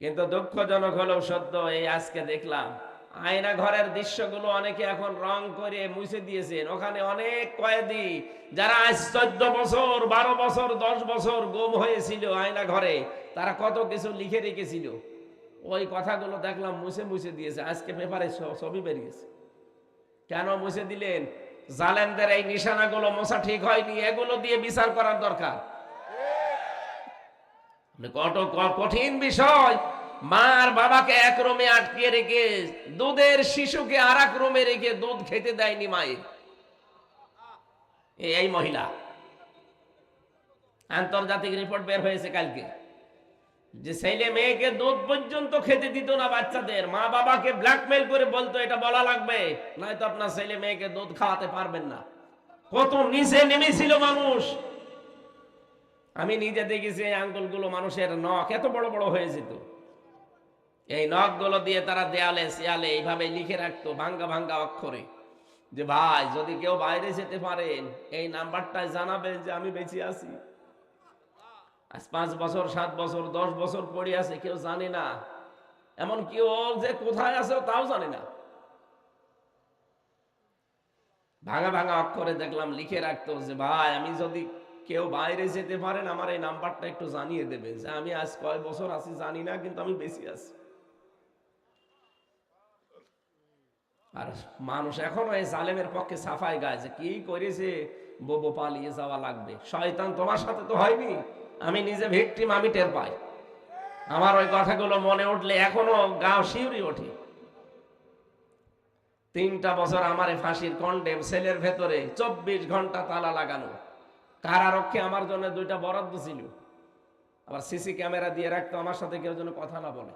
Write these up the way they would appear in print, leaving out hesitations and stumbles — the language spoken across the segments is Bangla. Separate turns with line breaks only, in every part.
কিন্তু দুঃখজনক হলেও সত্য, এই আজকে দেখলাম আয়না ঘরের দৃশ্যগুলো অনেকে এখন রং করে মুছে দিয়েছেন। ওখানে অনেক কয়েদি যারা আজ 14 বছর 12 বছর 10 বছর গুম হয়েছিল আয়না ঘরে, তারা কত কিছু লিখে রেখেছিল, ওই কথাগুলো দেখলাম মুছে মুছে দিয়েছে। আজকে পেপারে ছবি বেরিয়েছে। কেন মুছে দিলেন? জালেমদের এই নিশানাগুলো মোছা ঠিক হয়নি, এগুলো দিয়ে বিচার করার দরকার। কত কঠিন বিষয়। মা আর বাবাকে এক রুমে আটকে রেখে দুধের শিশুকে আর এক রুমে রেখে দুধ খেতে দেয়নি মায়ের এই মহিলা। আন্তর্জাতিক রিপোর্ট বের হয়েছে কালকে, যে ছেলে মেয়েকে দুধ পর্যন্ত খেতে দিত না বাচ্চাদের। মা বাবাকে ব্ল্যাকমেল করে বলতো এটা বলা লাগবে, নয়তো আপনার ছেলে মেয়েকে দুধ খাওয়াতে পারবেন না। কত নিচে নেমেছিল মানুষ। আমি নিজে দেখেছি এই আঙ্গুলগুলো মানুষের নখ এত বড় বড় হয়ে যেত। এই নখগুলো দিয়ে তারা দেয়ালে শিয়ালে এইভাবে লিখে রাখতো ভাঙ্গা ভাঙ্গা অক্ষরে, যে ভাই যদি কেউ বাইরে যেতে পারেন এই নাম্বারটায় জানাবেন যে আমি বেঁচে আছি। আজ 5 বছর 7 বছর 10 বছর পড়ে আছে, কেউ জানে না। এমন কেউ যে কোথায় আছে তাও জানে না। ভাঙা ভাঙা অক্ষরে দেখলাম লিখে রাখতো যে ভাই আমি যদি কেউ বাইরে যেতে পারেন আমার এই নাম্বারটা একটু জানিয়ে দেবে, যে আমি আজ কয় বছর আছি জানি না, কিন্তু আমি বেঁচে আছি। আর মানুষ এখনো এই জালেমের পক্ষে সাফাই গায় যে কি করেছে, ববো পালিয়ে যাওয়া লাগবে। শয়তান তোমার সাথে তো হয়নি, আমি নিজে ভিকটিম, আমি টের পাই। আমার ওই কথাগুলো মনে উঠলে এখনো গাও শিউরি ওঠে। 3টা বছর আমারে ফাঁসির কন্ডেম সেলের ভেতরে 24 ঘন্টা তালা লাগানো। কারারক্ষে আমার জন্য 2টা বরাদ্দ ছিল, আবার সিসি ক্যামেরা দিয়ে রাখতো আমার সাথে কেউ যেন কথা না বলে।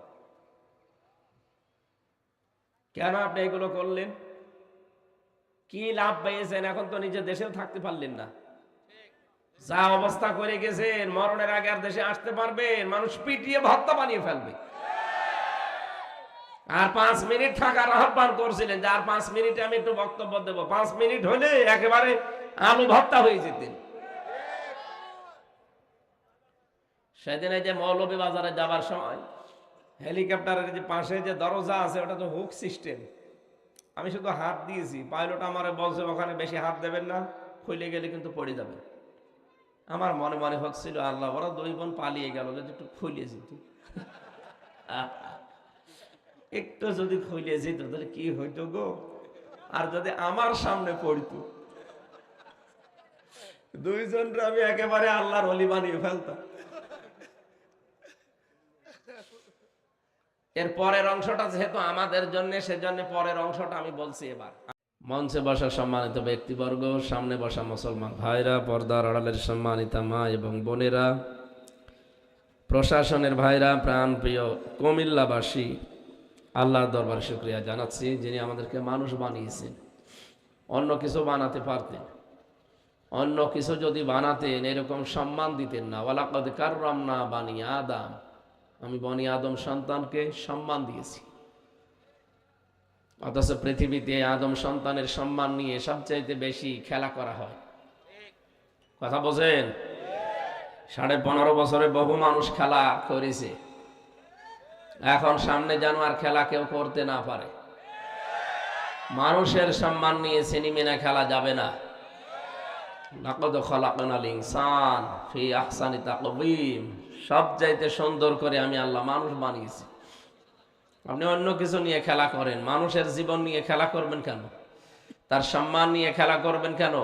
কেন আপনি এগুলো করলেন? কি লাভ পেয়েছেন? এখন তো নিজের দেশেও থাকতে পারলেন না। যা অবস্থা করে গেছেন, মরণের আগে আর দেশে আসতে পারবেন? মানুষ পিটিয়ে ভর্তা বানিয়ে ফেলবে। আর 5 মিনিট থাকার আহ্বান করছিলেন যে আর 5 মিনিটে আমি একটু বক্তব্য দেব। 5 মিনিট হলে একেবারে আলু ভর্তা হয়ে যেতেন। সেদিন এই যে মৌলভী বাজারে যাবার সময় হেলিকপ্টারের যে পাশে যে দরজা আছে ওটা তো হুক সিস্টেম। আমি শুধু হাত দিয়েছি, পাইলট আমারে বলছে ওখানে বেশি হাত দেবেন না, খুলে গেলে কিন্তু পড়ে যাবে। আমার মনে মনে হচ্ছিল আল্লাহ, ওরা 2 বোন পালিয়ে গেল, যদি একটু খুলে যেত, একটু যদি খুলে যেত তাহলে কি হইতো গো। আর যদি আমার সামনে পড়তো, 2 জনরা আমি একেবারে আল্লাহর ওলি বানিয়ে ফেলতাম। এর পরের অংশটা যেহেতু আমাদের জন্য, সেজন্য পরের অংশটা আমি বলছি। এবার মঞ্চে বসা সম্মানিত ব্যক্তিবর্গ, সামনে বসা মুসলমান ভাইরা, পর্দার আড়ালের সম্মানিতা মা এবং বোনেরা, প্রশাসনের ভাইরা, প্রাণ প্রিয় কুমিল্লাবাসী, আল্লাহর দরবারে শুকরিয়া জানাচ্ছি যিনি আমাদেরকে মানুষ বানিয়েছেন। অন্য কিছু বানাতে পারতেন, অন্য কিছু যদি বানাতেন এরকম সম্মান দিতেন না। ওয়ালাকাদ কাররামনা বানি আদম, আমি বনি আদম সন্তানকে সম্মান দিয়েছি। অথচ পৃথিবীতে আদম সন্তানের সম্মান নিয়ে সবচাইতে বেশি খেলা করা হয়। কথা বোঝেন? 15.5 বছরে বহু মানুষ খেলা করেছে, এখন সামনে যেন আর খেলা কেউ করতে না পারে। মানুষের সম্মান নিয়ে সিনেমিনা খেলা যাবে না। লাকাদ খালাকনাল ইনসান ফি আহসানি তাকওয়িম, সবচাইতে সুন্দর করে আমি আল্লাহ মানুষ বানিয়েছি। আপনি অন্য কিছু নিয়ে খেলা করেন, মানুষের জীবন নিয়ে খেলা করবেন কেন? তার সম্মান নিয়ে খেলা করবেন কেন?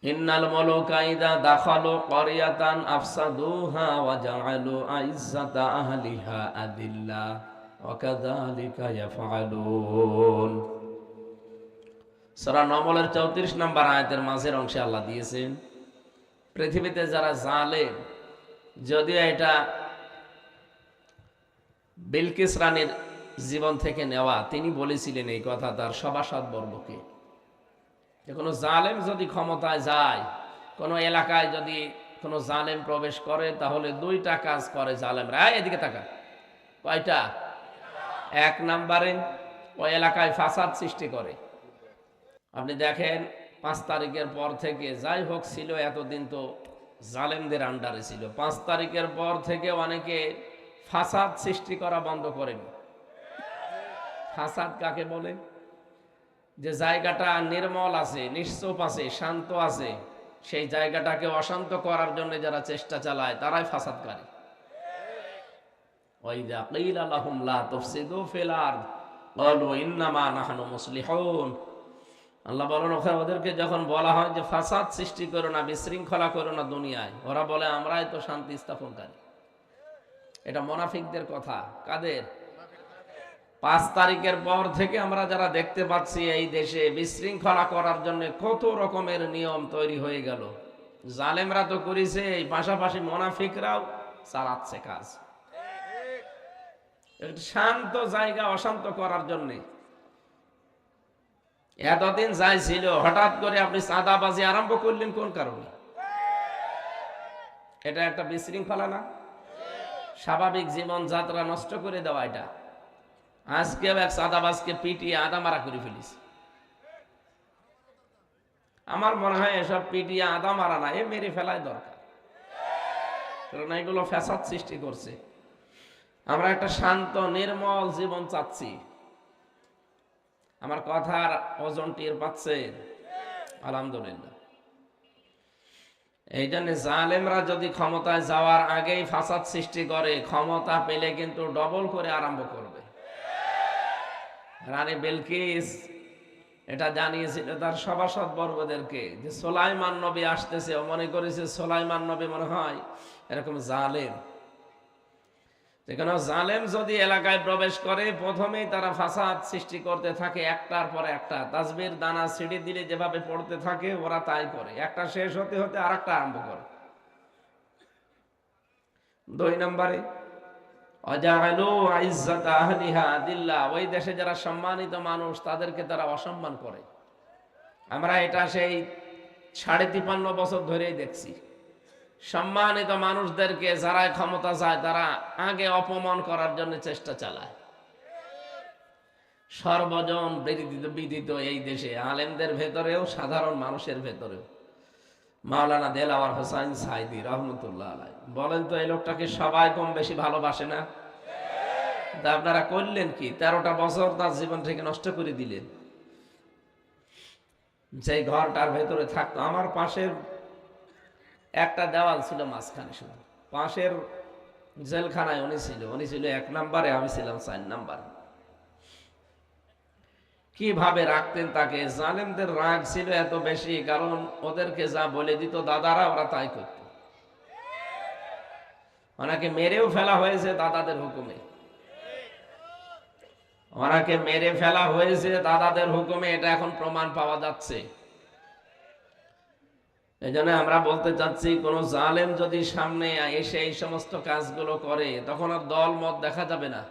ইন্নাল মুলুকা ইযা দাখালু ক্বরিয়াতান আফসাদুহা ওয়া জাআলু আইজ্জাতা আহলিহা আদিল্লা ওয়া কাযালিকা ইয়াফআলুন। সূরা নমলের 34 নম্বর আয়াতের মাঝের অংশে আল্লাহ দিয়েছেন, পৃথিবীতে যারা জালেম, যদিও এটা বিলকিস রানীর জীবন থেকে নেওয়া, তিনি বলেছিলেন এই কথা তার সভাসদ বর্গকে, যে কোনো জালেম যদি ক্ষমতায় যায়, কোনো এলাকায় যদি কোনো জালেম প্রবেশ করে, তাহলে 2টা কাজ করে জালেমরা। এদিকে তাকা, কয়টা? 1 নম্বরে ওই এলাকায় ফাসাদ সৃষ্টি করে। আপনি দেখেন 5 তারিখের পর থেকে যাই হোক ছিল, এতদিন তো জালেমদের আন্ডারে ছিল। 5 তারিখের পর থেকে অনেকে ফাসাদ সৃষ্টি করা বন্ধ করেন। ফাসাদ কাকে বলে? যে জায়গাটা নির্মল আছে, নিশ্চুপ আছে, শান্ত আছে, সেই জায়গাটাকে অশান্ত করার জন্য যারা চেষ্টা চালায় তারাই ফাসাদকারী। ওয়াইযা কিলা লাহুম লা তুফসিদু ফিল আরদ ক্বালু ইন্নামা নাহনু মুসলিহুন। আল্লাহ বলেন ওদেরকে যখন বলা হয় যে ফাসাদ সৃষ্টি করো না, বিশৃঙ্খলা করো না দুনিয়ায়, ওরা বলে আমরাই তো শান্তি স্থাপনকারী। এটা মুনাফিকদের কথা। কাদের? 5 তারিখের পর থেকে আমরা যারা দেখতে পাচ্ছি এই দেশে বিশৃঙ্খলা করার জন্য কত রকমের নিয়ম তৈরি হয়ে গেল। জালেমরা তো করেছে, এই পাশাপাশি মুনাফিকরাও চালাচ্ছে কাজ। একটা শান্ত জায়গা অশান্ত করার জন্য। এতদিন যাই ছিল, হঠাৎ করে আপনি চাঁদাবাজি আরম্ভ করলেন কোন কারণে? এটা একটা বিশৃঙ্খলা না? স্বাভাবিক জীবন যাত্রা নষ্ট করে দেওয়া। এটা আজকে এক চাঁদাবাজকে পিটিয়ে আদা মারা করে ফেলিস। আমার মনে হয় এসব পিটিয়ে আদা মারা না, এ মেরে ফেলাই দরকার, কারণ এগুলো ফ্যাসাদ সৃষ্টি করছে। আমরা একটা শান্ত নির্মল জীবন চাচ্ছি। আমার কথার ওজন টের পাচ্ছেন? আলহামদুলিল্লাহ। এই জন্য জালেমরা যদি ক্ষমতায় যাওয়ার আগেই ফাসাদ সৃষ্টি করে, ক্ষমতা পেলে কিন্তু ডবল করে আরম্ভ করবে। রানী বিলকিস এটা জানিয়েছিল তার সভাসদ বর্গদেরকে যে সুলাইমান নবী আসতেছে। ও মনে করেছে সুলাইমান নবী মনে হয় এরকম জালেম। যেখানে জালেম যদি এলাকায় প্রবেশ করে, প্রথমেই তারা ফাসাদ সৃষ্টি করতে থাকে, একটার পর একটা। তাসবির দানা সিঁড়ি দিলে যেভাবে পড়তে থাকে ওরা তাই করে, একটা শেষ হতে হতে আর একটা আরম্ভ করে। 2 নম্বরে অজাআলু ইজ্জাত আহলিহা আদিল্লাহ, ওই দেশে যারা সম্মানিত মানুষ তাদেরকে তারা অসম্মান করে। আমরা এটা সেই 53.5 বছর ধরেই দেখছি। সম্মানিত মানুষদেরকে যারা ক্ষমতা চায় তারা আগে অপমান করার জন্য চেষ্টা চালায়। সর্বজন বিদিত এই দেশে, আলেমদের ভেতরেও সাধারণ মানুষের ভেতরেও। মাওলানা দেলাওয়ার হোসাইন সাইদি রহমতুল্লাহ আলাইহি বলেন তো, এই লোকটাকে সবাই কম বেশি ভালোবাসে না? তা আপনারা করলেন কি? 13টা বছর তার জীবন থেকে নষ্ট করে দিলেন। যে ঘরটার ভেতরে থাকতো, আমার পাশের একটা দেওয়াল ছিল মাঝখানে, শুধু পাশের জেলখানায় উনি ছিল 1 নম্বরে, আমি ছিলাম 4 নম্বরে। কিভাবে রাখতেন তাকে! জালেমদের রাগ ছিল এত বেশি, কারণ ওদেরকে যা বলে দিত দাদারা, ওরা তাই করত। ওনাকে মেরেও ফেলা হয়েছে দাদাদের হুকুমে। ওনাকে মেরে ফেলা হয়েছে দাদাদের হুকুমে, এটা এখন প্রমাণ পাওয়া যাচ্ছে। এই জন্য আমরা বলতে চাচ্ছি, কোন জালেম যদি সামনে এসে এই সমস্ত কাজগুলো করে, তখন আর দল মত দেখা যাবে না।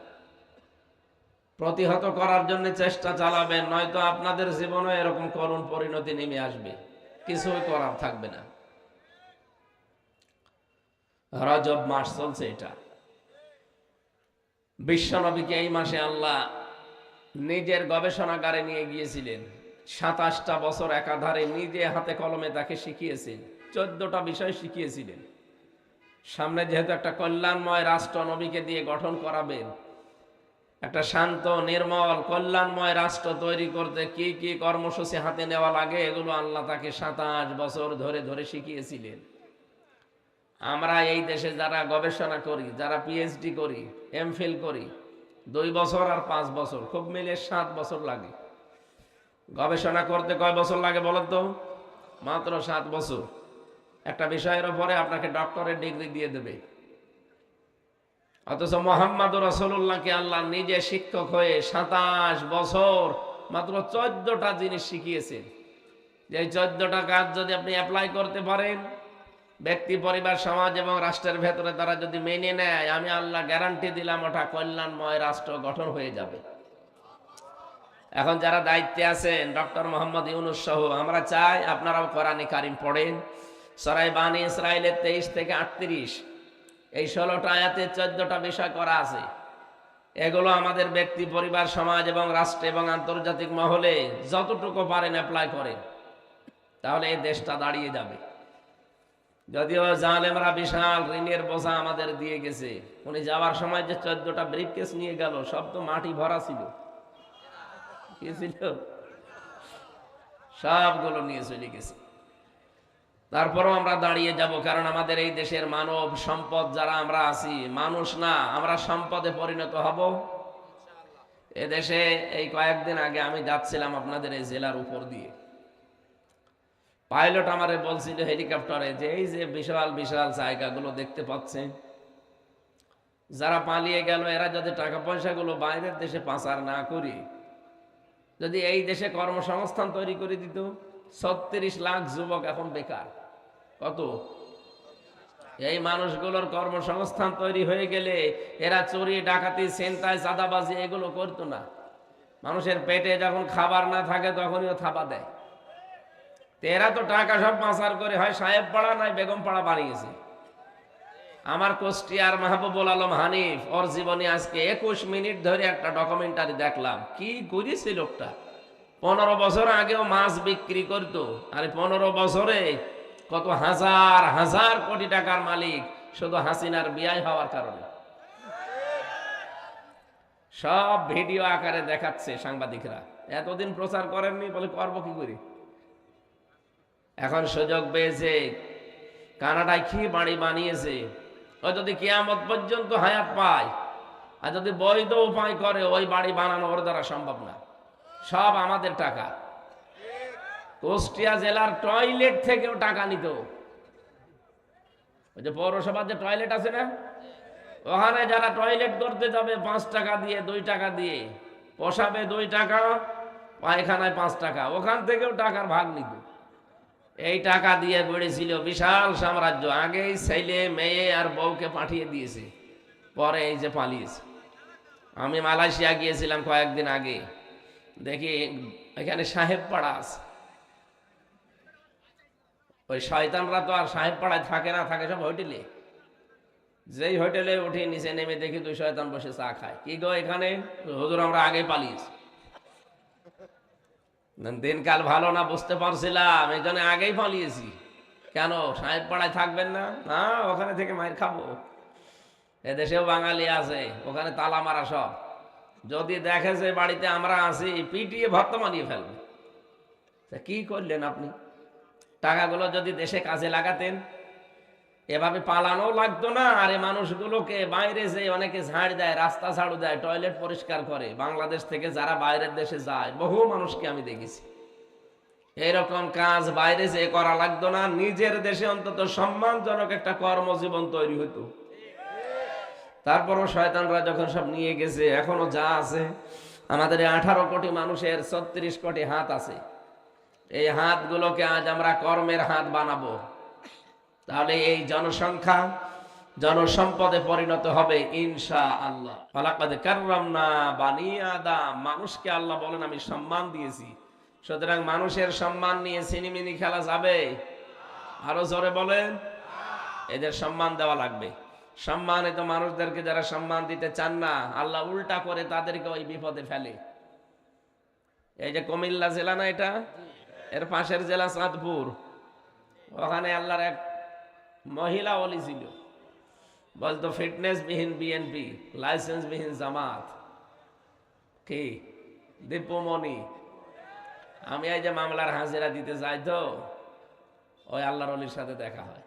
প্রতিহত করার জন্য চেষ্টা চালাবেন, নয়তো আপনাদের জীবনে এরকম করুণ পরিণতি নেমে আসবে, কিছুই করার থাকবে না। রজব মাস চলছে, এটা বিশ্বনবীকে এই মাসে আল্লাহ নিজের গবেষণাগারে নিয়ে গিয়েছিলেন। 27টা বছর একাধারে নিজে হাতে কলমে তাকে শিখিয়েছেন, 14টা বিষয় শিখিয়েছিলেন। সামনে যেহেতু একটা কল্যাণময় রাষ্ট্র নবীকে দিয়ে গঠন করাবেন, একটা শান্ত নির্মল কল্যাণময় রাষ্ট্র তৈরি করতে কি কি কর্মসূচি হাতে নেওয়া লাগে, এগুলো আল্লাহ তাকে 27 বছর ধরে ধরে শিখিয়েছিলেন। আমরা এই দেশে যারা গবেষণা করি, যারা পিএইচডি করি, এমফিল করি, 2 বছর আর 5 বছর, খুব মিলে 7 বছর লাগে। গবেষণা করতে কয় বছর লাগে বলেন তো? মাত্র 7 বছর। একটা বিষয়ের উপরে আপনাকে ডক্টরেট ডিগ্রি দিয়ে দেবে। অথচ মুহাম্মদ রাসূলুল্লাহকে আল্লাহ নিজে শিক্ষক হয়ে 27 বছর মাত্র 14টা জিনিস শিখিয়েছেন। যে 14টা কাজ যদি আপনি অ্যাপ্লাই করতে পারেন, ব্যক্তি, পরিবার, সমাজ এবং রাষ্ট্রের ভেতরে তারা যদি মেনে নেয়, আমি আল্লাহ গ্যারান্টি দিলাম ওটা কল্যাণময় রাষ্ট্র গঠন হয়ে যাবে। এখন যারা দায়িত্বে আছেন, ডক্টর মোহাম্মদ ইউনূস সহ, আমরা চাই আপনারাও কোরআনে কারিম পড়েন। সূরা বানী ইসরাঈলের 23 থেকে 38, এই 16টা আয়াতে 14টা বিষয় করা আছে। এগুলো আমাদের ব্যক্তি, পরিবার, সমাজ এবং রাষ্ট্র এবং আন্তর্জাতিক মহলে যতটুকু পারেন অ্যাপ্লাই করেন, তাহলে এই দেশটা দাঁড়িয়ে যাবে। যদিও জালেমরা বিশাল ঋণের বোঝা আমাদের দিয়ে গেছে। উনি যাওয়ার সময় যে 14টা ব্রিফকেস নিয়ে গেল, সব তো মাটি ভরা ছিল। কি ছিল? সবগুলো নিয়ে চলে গেছে। তারপরও আমরা দাঁড়িয়ে যাব, কারণ আমাদের এই দেশের মানব সম্পদ যারা আমরা আছি, মানুষ না, আমরা সম্পদে পরিণত হব। এদেশে এই কয়েকদিন আগে আমি যাচ্ছিলাম আপনাদের এই জেলার উপর দিয়ে, পাইলট আমারে বলছিল হেলিকপ্টারে যে এই যে বিশাল বিশাল জায়গাগুলো দেখতে পাচ্ছেন, যারা পালিয়ে গেল এরা যদি টাকা পয়সাগুলো বাইরের দেশে পাচার না করি, যদি এই দেশে কর্মসংস্থান তৈরি করে দিত, 36 লাখ যুবক এখন বেকার। কত? এই মানুষগুলোর কর্মসংস্থান তৈরি হয়ে গেলে এরা চুরি, ডাকাতি, ছিনতাই, চাঁদাবাজি এগুলো করতো না। মানুষের পেটে যখন খাবার না থাকে তখনই ও থাবা দেয়। এরা তো টাকা সব পাচার করে হয় সাহেব পাড়া নয় বেগম পাড়া বানিয়েছে। আমার কুষ্টিয়ার মাহবুবুল আলম হানিফ, ওর জীবনে আজকে 21 মিনিট ধরে একটা ডকুমেন্টারি দেখলাম। কি করেছে লোকটা! 15 বছর আগেও মাছ বিক্রি করতো, আর 15 বছরে কত হাজার হাজার কোটি টাকার মালিক, শুধু হাসিনার বিয়াই হওয়ার কারণে। সব ভিডিও আকারে দেখাচ্ছে সাংবাদিকরা। এতদিন প্রচার করেননি, বলে করবো কি করে। এখন সুযোগ পেয়েছে, কানাডায় কি বাড়ি বানিয়েছে। ও যদি কিয়ামত পর্যন্ত হায়াত পায় আর যদি বৈধ উপায় করে, ওই বাড়ি বানানো ওর দ্বারা সম্ভব না। সব আমাদের টাকা। কুষ্টিয়া জেলার টয়লেট থেকেও টাকা নিত। ওই যে পৌরসভার যে টয়লেট আছে না, ওখানে যারা টয়লেট করতে যাবে 5 টাকা দিয়ে, 2 টাকা দিয়ে, পোষাবে 2 টাকা, পায়খানায় 5 টাকা, ওখান থেকেও টাকার ভাগ নিত। এই টাকা দিয়ে গড়েছিল বিশাল সাম্রাজ্য। আগেই ছেলে মেয়ে আর বউকে পাঠিয়ে দিয়েছে, পরে এই যে পালিয়েছে। আমি মালয়েশিয়া গিয়েছিলাম কয়েকদিন আগে, দেখি এখানে সাহেব পাড়া আছে। ওই শয়তানরা তো আর সাহেব পাড়ায় থাকে না, থাকে সব হোটেলে। যেই হোটেলে উঠে নিচে নেমে দেখি 2 শয়তান বসে চা খায়। কি গো এখানে? হুজুর আমরা আগে পালিয়েছি। দিনকাল ভালো না বুঝতে পারছিলাম, এই জন্য আগেই পালিয়েছি। কেন সাহেব পাড়ায় থাকবেন না? না, ওখানে থেকে মায়ের খাবো। এদেশেও বাঙালি আছে, ওখানে তালা মারা সব। যদি দেখে যে বাড়িতে আমরা আছি, পিটিয়ে ভর্তা মানিয়ে ফেলবে। কি করলেন আপনি? টাকাগুলো যদি দেশে কাজে লাগাতেন, এভাবে পালানো লাগতো না। আর এই মানুষগুলোকে বাইরে যে অনেকে ঝাড় দেয়, রাস্তা ঝাড়ু দেয়, টয়লেট পরিষ্কার করে, বাংলাদেশ থেকে যারা বাইরের দেশে যায়, বহু মানুষকে আমি দেখেছি। এরকম কাজ বাইরে যে করা লাগতো না, নিজের দেশে অন্তত সম্মানজনক একটা কর্মজীবন তৈরি হতো। তারপরও শয়তানরা যখন সব নিয়ে গেছে, এখনো যা আছে আমাদের 18 কোটি মানুষের 36 কোটি হাত আছে। এই হাতগুলোকে আজ আমরা কর্মের হাত বানাবো, তাহলে এই জনসংখ্যা জনসম্পদে পরিণত হবে ইনশাআল্লাহ। ফালাকাদ কাররামনা বানি আদম, মানুষকে আল্লাহ বলেন আমি সম্মান দিয়েছি। সুতরাং মানুষের সম্মান নিয়ে সিনেমিনি খেলা যাবে? আরো জোরে বলেন। এদের সম্মান দেওয়া লাগবে। সম্মানিত মানুষদেরকে যারা সম্মান দিতে চান না, আল্লাহ উল্টা করে তাদেরকে ওই বিপদে ফেলে। এই যে কুমিল্লা জেলা না এটা, এর পাশের জেলা চাঁদপুর, ওখানে আল্লাহর এক মহিলা ওলি ছিল, বলতো ফিটনেস বিহীন বিএনপি, লাইসেন্স বিহীন জামাত। কি দীপুমণি? আমি এই যে মামলার হাজিরা দিতে যাই, তো ওই আল্লাহর ওলির সাথে দেখা হয়।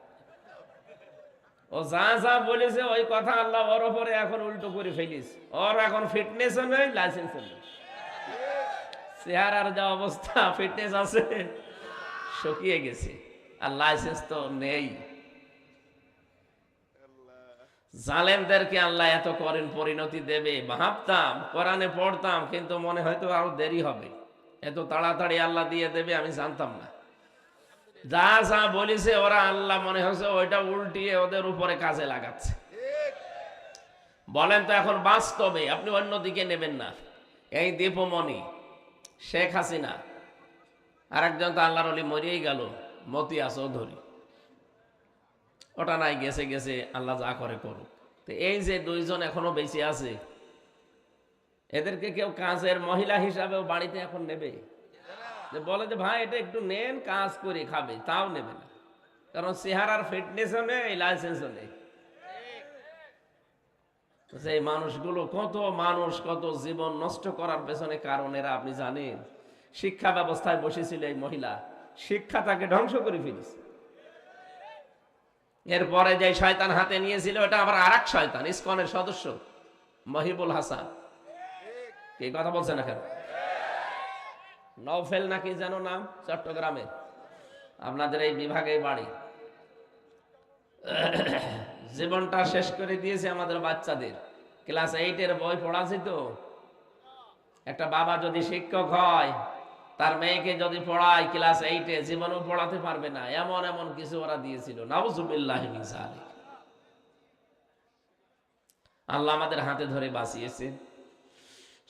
ও যা যা বলেছে ওই কথা আল্লাহ ওর ওপরে এখন উল্টো করে ফেলিস। ওর এখন ফিটনেসও নেই, লাইসেন্সও নেই। চেহারার যা অবস্থা, ফিটনেস আছে শুকিয়ে গেছে, আর লাইসেন্স তো নেই। জালেমদেরকে আল্লাহ এত করেন পরিণতি দেবে ভাবতাম, কোরআনে পড়তাম, কিন্তু মনে হয়তো আরো দেরি হবে। এত তাড়াতাড়ি আল্লাহ দিয়ে দেবে আমি জানতাম না। যা যা বলেছে ওরা, আল্লাহ মনে হচ্ছে ওইটা উল্টিয়ে ওদের উপরে কাজে লাগাচ্ছে। বলেন তো এখন বাস্তবে আপনি অন্যদিকে নেবেন না। এই দীপুমণি, শেখ হাসিনা, আর একজন তো আল্লাহর ওলি মরিয়েই গেল, মতিয়া চৌধুরী, ওটা নাই, গেছে গেছে, আল্লাহ যা করে করুক। তো এই যে 2 জন এখনো বেঁচে আছে, এদেরকে কেউ কাজের মহিলা হিসাবেও বাড়িতে এখন নেবে? যে বলে যে ভাই এটা একটু নেন, কাজ করে খাবে, তাও নেবে না। কারণ চেহারার ফিটনেসও নেই, লাইসেন্সও নেই। সেই মানুষগুলো, কত জীবন নষ্ট করার পেছনে কারণ এরা আপনি জানেন? শিক্ষা ব্যবস্থায় বসেছিল এই মহিলা, শিক্ষা তাকে ধ্বংস করে ফেলেছে। এরপরে যে শয়তান হাতে নিয়েছিল ওটা আবার আরেক শয়তান, ইসকনের সদস্য মহিবুল হাসান। কি কথা বলছে না কেন? নওফেল নাকি যেন নাম, চট্টগ্রামে, আপনাদের এই বিভাগে বাড়ি। জীবনটা শেষ করে দিয়েছে আমাদের বাচ্চাদের। ক্লাস 8-এর বই পড়াছি তো। একটা বাবা যদি শিক্ষক হয়, তার মেয়েকে যদি পড়ায় ক্লাস 8-এ, জীবনেও পড়াতে পারবে না, এমন এমন কিছু ওরা দিয়েছিল। নাউজুবিল্লাহি মিন যালিক। আল্লাহ আমাদের হাতে ধরে বাঁচিয়েছে।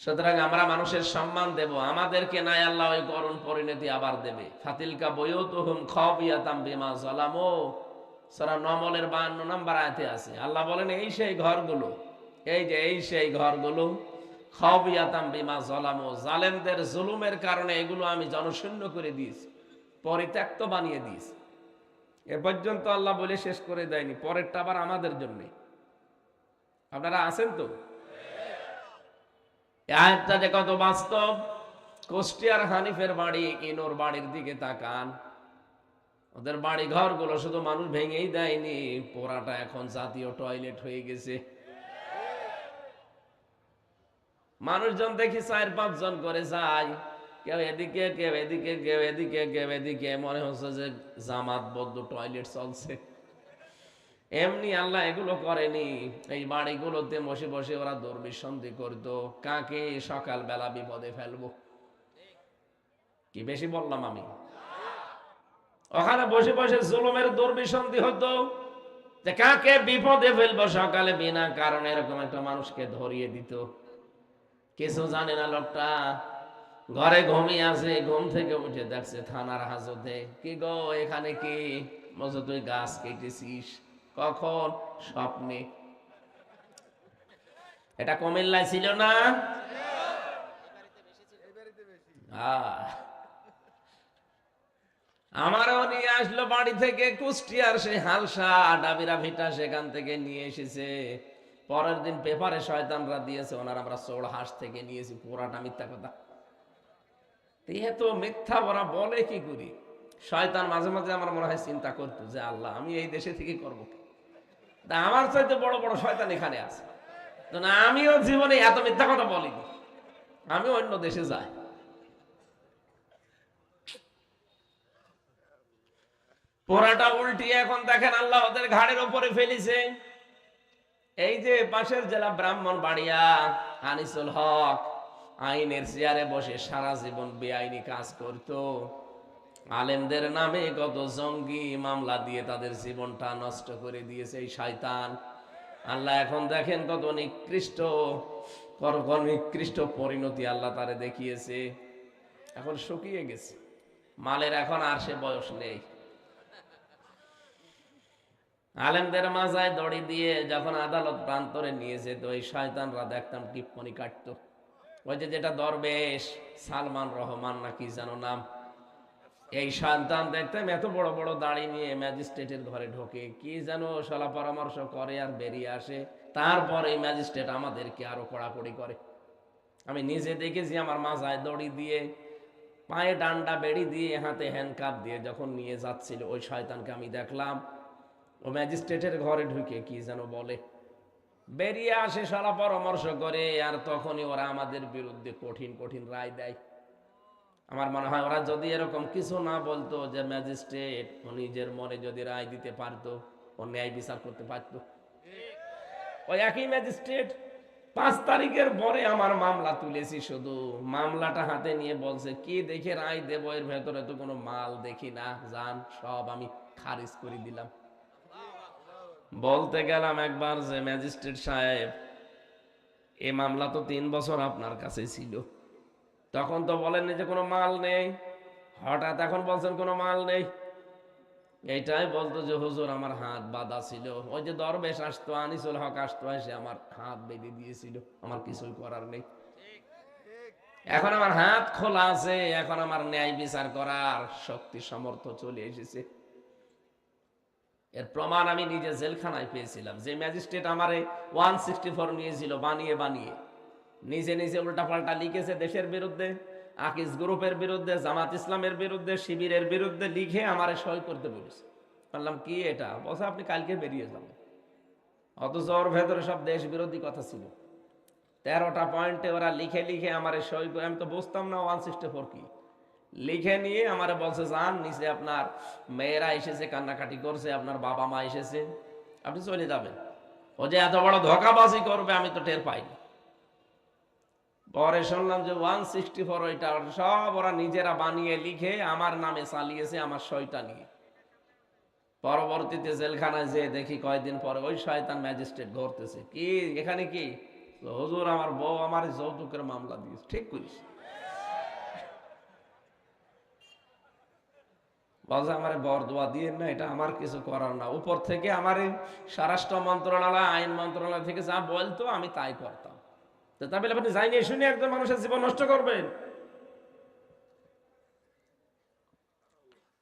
সুতরাং আমরা মানুষের সম্মান দেব, আমাদেরকে নাই আল্লাহ ওই করুণ পরিণতি আবার দেবে। ফাতিলকা বুয়ুতুহুম খাবিয়াতাম বিমা যালামু, সূরা নমলের 52 নম্বর আয়াতে আছে। আল্লাহ বলেন এই সেই ঘরগুলো, এই সেই ঘরগুলো, খাবিয়াতাম বিমা যালামু, জালেমদের জুলুমের কারণে এগুলো আমি জনশূন্য করে দিয়েছি, পরিত্যক্ত বানিয়ে দিয়েছি। এ পর্যন্ত আল্লাহ বলে শেষ করে দেয়নি, পরেরটা আবার আমাদের জন্য। আপনারা আছেন তো? আয়াতটা যে কত বাস্তব। কুষ্টিয়ার হানিফের বাড়ি, ইনোর বাড়ির দিকে তাকান। ওদের বাড়ি ঘরগুলো শুধু মানুষ ভেঙেই দেয়নি, পোড়াটা এখন জাতীয় টয়লেট হয়ে গেছে। মানুষজন দেখি 4-5 জন করে যায়, কেউ এদিকে কেউ এদিকে কেউ এদিকে কেউ এদিকে, মনে হচ্ছে যে জামাতবদ্ধ টয়লেট চলছে। এমনি আল্লাহ এগুলো করেনি। এই বাড়িগুলোতে বসে বসে ওরা দুর্বিসন্ধি করতো, কাকে সকাল বেলা বিপদে ফেলবো। কি বেশি বললাম আমি? ওখানে বসে বসে জুলুমের দুর্বিসন্ধি হতো, যে কাকে বিপদে ফেলবো সকালে বিনা কারণে। এরকম একটা মানুষকে ধরিয়ে দিত। কিছু জানে না লোকটা, ঘরে ঘুমিয়ে আছে, ঘুম থেকে উঠে দেখছে থানার হাজতে। কি গো এখানে কি? বলছে তুই গাছ কেটেছিস। কখন? স্বপ্নে। এটা কুমিল্লায় ছিল না? আমারও নিয়ে আসলো বাড়ি থেকে, কুষ্টিয়ার সেই হালসা ডাবিরা ভিটা, সেখান থেকে নিয়ে এসেছে। পরের দিন পেপারে শয়তানরা দিয়েছে, ওনার আমরা চোড় হাঁস থেকে নিয়েছি। পুরাটা মিথ্যা কথা। তো মিথ্যা ওরা বলে কি করি? শয়তান মাঝে মাঝে আমার মনে হয় চিন্তা করতো যে আল্লাহ আমি এই দেশে থেকে করবো কি? আমার চাইতে বড় বড় শয়তান এখানে আছে, তো না আমিও জীবনে এত মিথ্যা কথা বলিনি, আমি অন্য দেশে যাই। পোড়াটা উল্টিয়ে এখন দেখেন আল্লাহ ওদের ঘাড়ের উপরে ফেলিছে। এই যে পাশের জেলা ব্রাহ্মণবাড়িয়া, আনিসুল হক আইনের চেয়ারে বসে সারা জীবন বেআইনি কাজ করত। আলেমদের নামে কত জঙ্গি মামলা দিয়ে তাদের জীবনটা নষ্ট করে দিয়েছে এই শয়তান। আল্লাহ এখন দেখেন কত নিকৃষ্ট পরিণতি আল্লাহ তারে দেখিয়েছে। এখন শুকিয়ে গেছে, মালের এখন আর সে বয়স নেই। আলেমদের মাজায় দড়ি দিয়ে যখন আদালত প্রান্তরে নিয়ে যেত, ওই শয়তানরা দেখতাম টিপ্পনি কাটতো। ওই যে যেটা দরবেশ সালমান রহমান নাকি যেন নাম, এই সন্তান দেখতাম এত বড় বড় দাড়ি নিয়ে ম্যাজিস্ট্রেটের ঘরে ঢোকে, কি যেন সলা পরামর্শ করে আর বেরিয়ে আসে। তারপরে ম্যাজিস্ট্রেট আমাদেরকে আরো কড়াকড়ি করে। আমি নিজে দেখেছি, আমার মাজায় দড়ি দিয়ে, পায়ে ডান্ডা বেড়ি দিয়ে, হাতে হ্যান্ডকাপ দিয়ে যখন নিয়ে যাচ্ছিল, ওই শয়তানকে আমি দেখলাম ও ম্যাজিস্ট্রেটের ঘরে ঢুকে কি যেন বলে, বেরিয়ে আসে সারা পরামর্শ করে, আর তখনই ওরা আমাদের বিরুদ্ধে কঠিন কঠিন রায় দেয়। আমার মনে হয় ওরা যদি এরকম কিছু না বলতো, যে ম্যাজিস্ট্রেট ও নিজের মনে যদি রায় দিতে পারতো, ও ন্যায় বিচার করতে পারতো। ওই একই ম্যাজিস্ট্রেট 5 তারিখের পরে আমার মামলা তুলেছি, শুধু মামলাটা হাতে নিয়ে বলছে কি দেখে রায় দেব, এর ভেতরে তো কোনো মাল দেখি না, জান সব আমি খারিজ করে দিলাম। বলতে গেলাম একবার যে ম্যাজিস্ট্রেট সাহেব, এই মামলা তো 3 বছর আপনার কাছে ছিল, তখন তো বলেননি যে কোনো মাল নেই, হঠাৎ এখন বলছেন কোনো মাল নেই। এইটাই বলতো যে হুজুর আমার হাত বাঁধা ছিল, ওই যে দরবেশ আসতো, আনিসুল হক আসতো, এসে আমার হাত বেঁধে দিয়েছিল, আমার কিছুই করার নেই। এখন আমার হাত খোলা আছে, এখন আমার ন্যায় বিচার করার শক্তি সামর্থ্য চলে এসেছে। এর প্রমাণ আমি নিজে জেলখানায় পেয়েছিলাম। যে ম্যাজিস্ট্রেট আমারে 164 নিয়েছিল বানিয়ে বানিয়ে, নিজে নিজে উল্টাপাল্টা লিখেছে দেশের বিরুদ্ধে, আকিস গ্রুপের বিরুদ্ধে, জামাত ইসলামের বিরুদ্ধে, শিবিরের বিরুদ্ধে লিখে আমারে সই করতে বলেছে। বললাম কি এটা? বলছে আপনি কালকে বেরিয়ে যাবেন। অথচ ওর ভেতরে সব দেশ বিরোধী কথা ছিল। 13টা পয়েন্টে ওরা লিখে লিখে আমারে সই করে, আমি তো বুঝতাম না 164 কি, লিখে নিয়ে আমারে বলছে যান নিচে আপনার মেয়েরা এসেছে, কান্নাকাটি করছে, আপনার বাবা মা এসেছে, আপনি চলে যাবেন। ও যে এত বড় ধোঁকাবাজি করবে আমি তো টের পাইনি। পরে শুনলাম যে 164 ওইটা সব ওরা নিজেরা বানিয়ে লিখে আমার নামে চালিয়েছে, আমার সইটা নিয়ে। পরবর্তীতে জেলখানায় যেয়ে দেখি কয়েকদিন পরে ওই শয়তান ম্যাজিস্ট্রেট ধরতেছে, কি এখানে কি? হুজুর আমার বউ আমার যৌতুকের মামলা দিয়েছে। ঠিক করিস? বলছে আমার বরদোয়া দিয়ে না, এটা আমার কিছু করার না, উপর থেকে আমার এই স্বরাষ্ট্র মন্ত্রণালয় আইন মন্ত্রণালয় থেকে যা বলতো আমি তাই করতাম। তো তা বলে আপনি যাইনি শুনে একজন মানুষের জীবন নষ্ট করবেন?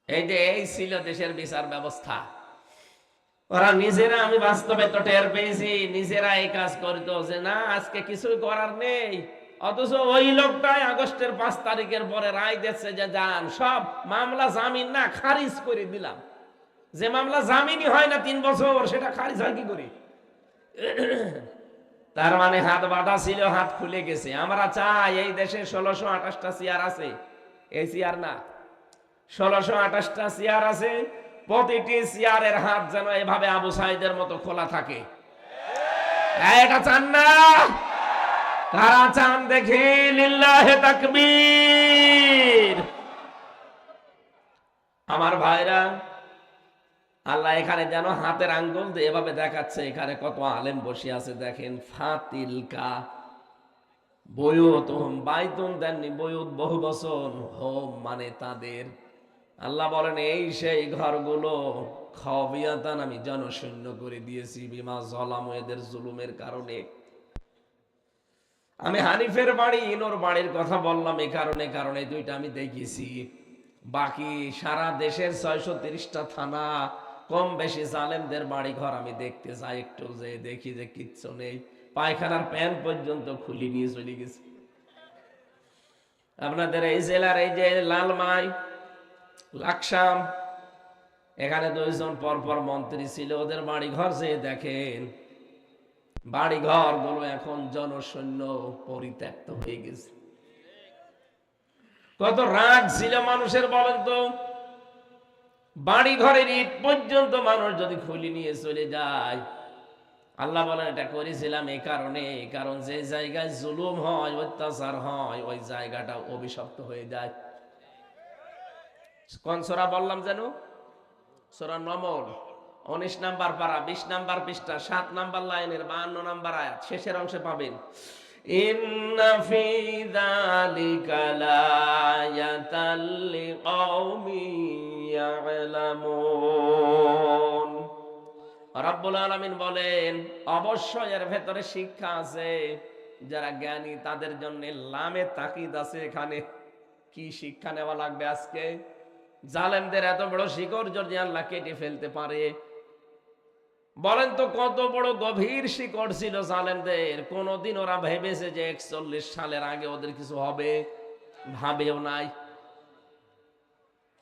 এই যে এই ছিল দেশের বিচার ব্যবস্থা। ওরা নিজেরা, আমি বাস্তবে তো টের পেয়েছি, নিজেরা এই কাজ করতো যে না আজকে কিছুই করার নেই। অথচ ওই লোকটাই আগস্টের 5 তারিখের পরে রায় দিচ্ছে যে যান সব মামলা জামিন না খারিজ করে দিলাম। যে মামলা জামিনই হয় না 3 বছর, সেটা খারিজ হয় কি করে? তার মানে হাত বাঁধা ছিল, হাত খুলে গেছে। আমরা চাই এই দেশে 1628টা চেয়ার আছে, এই চেয়ার না, 1628টা চেয়ার আছে, প্রতিটি চেয়ারের হাত যেন এভাবে আবু সাইদের মতো খোলা থাকে। এটা চান না? কারা চান দেখি? লিল্লাহে তাকবীর। আমার ভাইরা, আল্লাহ এখানে যেন হাতের আঙ্গুল দিয়ে এভাবে দেখাচ্ছে এখানে কত আলেম বসে আছে। দেখেন, ফাতিলকা বয়ুত হোম, বাইতুন দেননি, বয়ুত বহু বচন, হোম মানে তাদের। আল্লাহ বলেন এই সেই ঘরগুলো খাওয়াবিয়াতান আমি জনশূন্য করে দিয়েছি, বিমা জলাম, এদের জুলুমের কারণে। আমি হানিফের বাড়ি ইনোর বাড়ির কথা বললাম এই কারণে দুইটা আমি দেখেছি। বাকি সারা দেশের 630টা থানা কম বেশি জালেমদের বাড়ি ঘর আমি দেখতে যাই, একটু যে দেখি যে কিচ্ছু নেই, পায়খানার প্যান্ট পর্যন্ত খুলি নিয়ে চলে গেছে। আপনাদের এই জেলার এই যে লালমাই, লাকসাম, এখানে 2 জন পরপর মন্ত্রী ছিল, ওদের বাড়ি ঘর যে দেখেন, বাড়ি ঘর গুলো এখন জনশূন্য, পরিত্যক্ত হয়ে গেছে। কত রাগ ছিল মানুষের বলেন তো? বাড়ি ঘরের ইট পর্যন্ত মানুষ যদি খুলি নিয়ে চলে যায়। আল্লাহ বলেন এটা করেছিলাম এই কারণে, কারণ যে জায়গায় জুলুম হয়, অত্যাচার হয়, ওই জায়গাটা অভিশপ্ত হয়ে যায়। কোন সূরা বললাম যেন? সূরা নমল 19 নাম্বার পারা, 20 নাম্বার পৃষ্ঠা, 7 নাম্বার লাইনের 52 নাম্বার আয়াত, শেষের অংশে পাবেন। ইন্না ফি যালিকা লায়াতাল লিকাউমিন ইয়ালামুন। রব্বুল আলামিন বলেন অবশ্যই এর ভেতরে শিক্ষা আছে, যারা জ্ঞানী তাদের জন্য লামে তাকিদ আছে। এখানে কি শিক্ষা নেওয়া লাগবে আজকে? জালেমদের এত বড় শিকড় যদি আল্লাহ কেটে ফেলতে পারে, বলেন তো কত বড় গভীর শিকড় ছিল জালেমদের। কোনদিন ওরা ভেবেছে যে 41 সালের আগে ওদের কিছু হবে? ভাবেও নাই।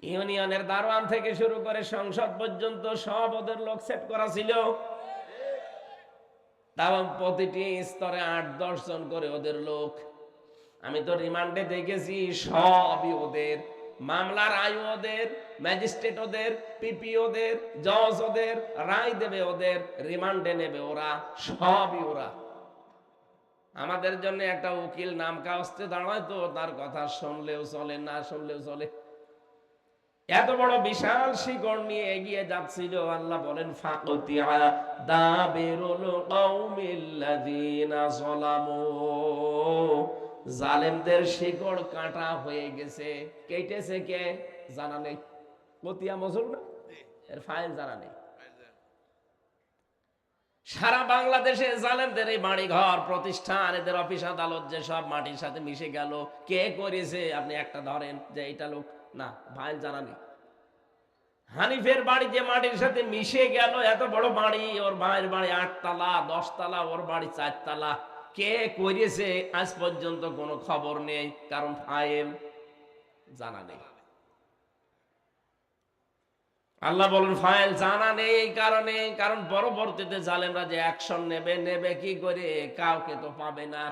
ইউনিয়নের দারোয়ান থেকে শুরু করে সংসদ পর্যন্ত সব ওদের লোক সেট করা ছিল। তাও প্রতিটি স্তরে 8-10 জন করে ওদের লোক। আমি তো রিমান্ডে দেখেছি সবই ওদের, মামলার আয়ু ওদের, ম্যাজিস্ট্রেট ওদের, পিপি ওদের, জজ ওদের, রায় দেবে ওদের, রিমান্ডে নেবে ওরা, সবই ওরা। আমাদের জন্য একটা উকিল নাম কাগজে দাঁড়ায় তো তার কথা শুনলেও চলে, না শুনলেও চলে। এত বড় বিশাল শিকড় নিয়ে এগিয়ে যাচ্ছিল। আল্লাহ বলেন ফাকুতিয়া দাবিরুল কওমিল্লাযিনা যালামু, জালেমদের শিকড় কাটা হয়ে গেছে। কেটেছে কে জানা নেই, কতিয়া মজুর না, এর ফাইল জানা নেই। সারা বাংলাদেশে জালেমদের এই বাড়ি ঘর প্রতিষ্ঠান, এদের অফিস আদালত যে সব মাটির সাথে মিশে গেল। কে করেছে আপনি একটা ধরেন যে এইটা লোক, না, ফাইল জানা নেই। হানিফের বাড়ি যে মাটির সাথে মিশে গেল, এত বড় বাড়ি, ওর ভাইয়ের বাড়ি 8 তলা 10 তলা, ওর বাড়ি 4 তলা। কে করেছে আজ পর্যন্ত কোনো খবর নেই, কারণ ফাইল জানা নেই। আল্লাহ বলেন ফাইল জানা নেই এই কারণে, কারণ পরবর্তীতে জালেমরা যে অ্যাকশন নেবে কি করে, কাউকে তো পাবে না।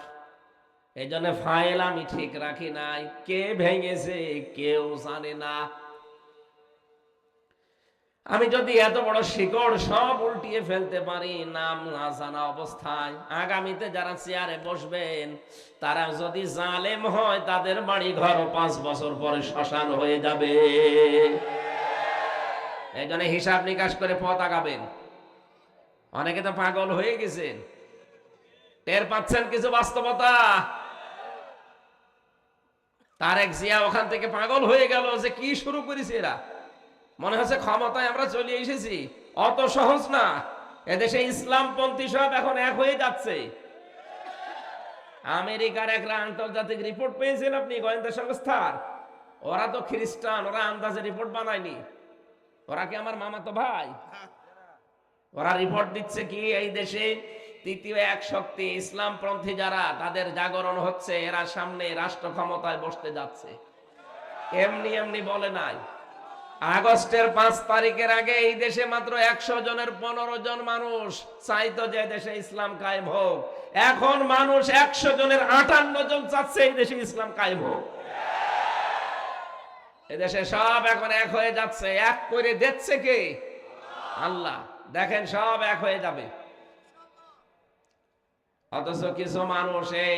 এই জন্য ফাইল আমি ঠিক রাখি নাই, কে ভেঙেছে কেউ জানে না। আমি যদি এত বড় শিকড় সব উল্টিয়ে ফেলতে পারি নাম না জানা অবস্থায়, আগামীতে যারা চেয়ারে বসবেন তারা যদি জালেম হয়, তাদের বাড়ি ঘর 5 বছর পরে শ্মশান হয়ে যাবে। এই জন্য হিসাব নিকাশ করে পথ আগাবেন। অনেকে তো পাগল হয়ে গেছেন, টের পাচ্ছেন কিছু বাস্তবতা। তারেক জিয়া ওখান থেকে পাগল হয়ে গেল যে কি শুরু করেছে এরা, মনে হচ্ছে ক্ষমতায় আমরা চলে এসেছি। অত সহজ না, এদেশে ইসলামপন্থী সব এখন এক হয়ে যাচ্ছে। আমেরিকার একটা আন্তর্জাতিক রিপোর্ট পেয়েছেন আপনি, গোয়েন্দা সংস্থার? ওরা তো খ্রিস্টান, ওরা আন্দাজে রিপোর্ট বানায়নি। ওরা কি আমার মামাতো ভাই? ওরা রিপোর্ট দিচ্ছে কি, এই দেশে তৃতীয় এক শক্তি ইসলামপন্থী যারা, তাদের জাগরণ হচ্ছে, এরা সামনে রাষ্ট্র ক্ষমতায় বসতে যাচ্ছে। এমনি এমনি বলে নাই। আগস্টের 5 তারিখের আগে এই দেশে মাত্র 100 জনের 15 জন মানুষ চাইতো যে দেশে ইসলাম কায়েম হোক। এখন মানুষ 100 জনের 58 জন চাচ্ছে এই দেশে ইসলাম কায়েম হোক। এদেশে সব এখন এক হয়ে যাচ্ছে। এক করে দিচ্ছে কে? আল্লাহ। দেখেন সব এক হয়ে যাবে। অথচ কিছু মানুষ এই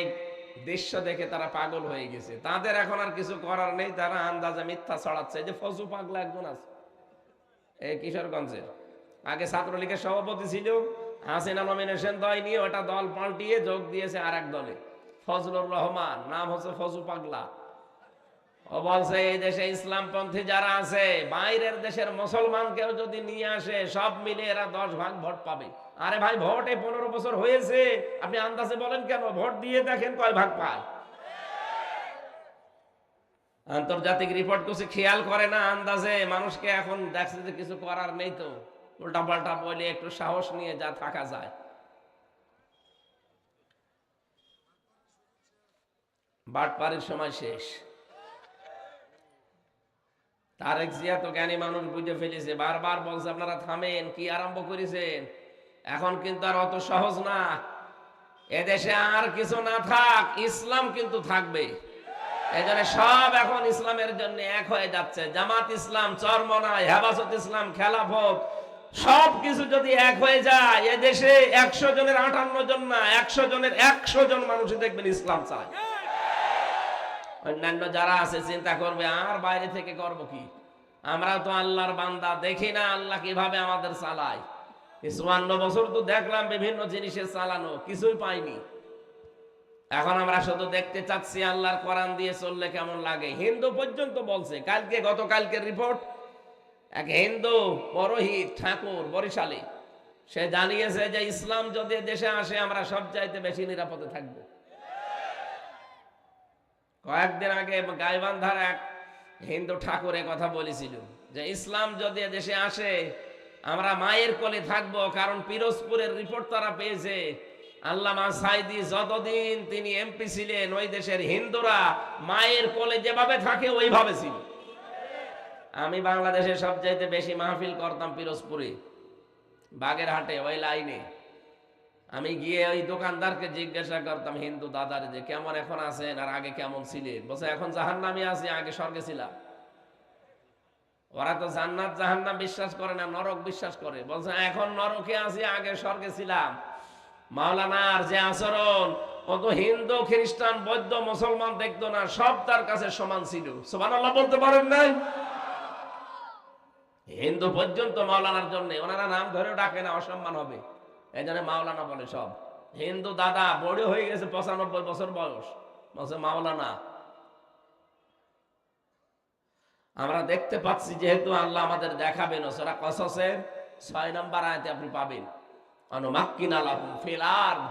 দৃশ্য দেখে তারা পাগল হয়ে গেছে, তাদের এখন আর কিছু করার নেই, তারা আন্দাজে মিথ্যা ছড়াচ্ছে। যে ফজু পাগলা একজন আছে এই কিশোরগঞ্জের, আগে ছাত্রলীগের সভাপতি ছিল, হাসিনা নমিনেশন দেয়নি, ওটা দল পাল্টিয়ে যোগ দিয়েছে আর এক দলে। ফজলুর রহমান, নাম হচ্ছে ফজু পাগলা। ও বলছে এই দেশে ইসলামপন্থী যারা আছে, বাইরের দেশের মুসলমানকেও যদি নিয়ে আসে, সব মিলে এরা 10 ভাগ ভোট পাবে। আরে ভাই, ভোটে 15 বছর হয়েছে, আপনি আন্দাজে বলেন কেন? ভোট দিয়ে দেখেন কয় ভাগ পায়। আন্তর্জাতিক রিপোর্ট কিছু খেয়াল করে না, আন্দাজে মানুষকে এখন দেখছে যে কিছু করার নেই, তো উল্টা পাল্টা বলে একটু সাহস নিয়ে যা থাকা যায়। বাটপাড়ির সময় শেষ। তারেক জিয়া তো জ্ঞানী মানুষ, বুঝে ফেলেছে, বারবার বলছে আপনারা থামেন, কি আরম্ভ করেছেন। এখন কিন্তু আর অত সহজ না। এদেশে আর কিছু না থাক, ইসলাম কিন্তু থাকবে। এই জন্য সব এখন ইসলামের জন্য এক হয়ে যাচ্ছে। জামাত ইসলাম, চরমনাই, হেফাজত ইসলাম, খেলাফত, সব কিছু যদি এক হয়ে যায়, এদেশে 100 জনের 58 জন না, 100 জনের 100 জন মানুষ দেখবেন ইসলাম চায়। অন্যান্য যারা আছে চিন্তা করবে আর বাইরে থেকে করব কি, আমরা তো আল্লাহর বান্দা, দেখি না আল্লাহ কিভাবে আমাদের চালায়। 54 বছর তো দেখলাম বিভিন্ন জিনিসের চালানো, কিছুই পাইনি। এখন আমরা শুধু দেখতে চাচ্ছি আল্লাহর কোরআন দিয়ে চললে কেমন লাগে। হিন্দু পর্যন্ত বলছে, গতকালকের রিপোর্ট, এক হিন্দু পুরোহিত ঠাকুর বরিশালে, সে জানিয়েছে যে ইসলাম যদি দেশে আসে আমরা সব চাইতে বেশি নিরাপদে থাকবো। কয়েকদিন আগে গাইবান্ধার এক হিন্দু ঠাকুর কথা বলেছিল যে ইসলাম যদি দেশে আসে আমরা মায়ের কোলে থাকবো, কারণ পিরোজপুরের রিপোর্ট তারা পেয়েছে, আল্লামা সাইদি যতদিন তিনি এমপি ছিলেন, ওই দেশের হিন্দুরা মায়ের কোলে যেভাবে থাকে ওইভাবে ছিল। আমি বাংলাদেশে সবচাইতে বেশি মাহফিল করতাম পিরোজপুরে, বাগেরহাটে, ওই লাইনে। আমি গিয়ে ওই দোকানদারকে জিজ্ঞাসা করতাম, হিন্দু দাদার, যে কেমন এখন আছেন আর আগে কেমন ছিলেন? বলছে এখন জাহান্নামে আছি, আগে স্বর্গে ছিলাম। ওরা তো জান্নাত জাহান্নাম বিশ্বাস করে না, নরক বিশ্বাস করে। বলছে এখন নরকে আছি, আগে স্বর্গে ছিলাম। মাওলানার যে আচরণ, ও তো হিন্দু খ্রিস্টান বৌদ্ধ মুসলমান দেখতো না, সব তার কাছে সমান ছিল। সুবহানাল্লাহ বলতে পারেন নাই? হিন্দু পর্যন্ত মাওলানার জন্য, ওনারা নাম ধরেও ডাকে না, অসম্মান হবে, এই জন্য মাওলানা বলে। সব হিন্দু দাদা বড় হয়ে গেছে, 95 বছর বয়স, বলছে মাওলানা। আমরা দেখতে পাচ্ছি, যেহেতু আল্লাহ আমাদের দেখাবেন, সূরা কসসের 6 নম্বর আয়াতে আপনি পাবেন, অনুমাক্কিনা লাহুম ফিল আরদ,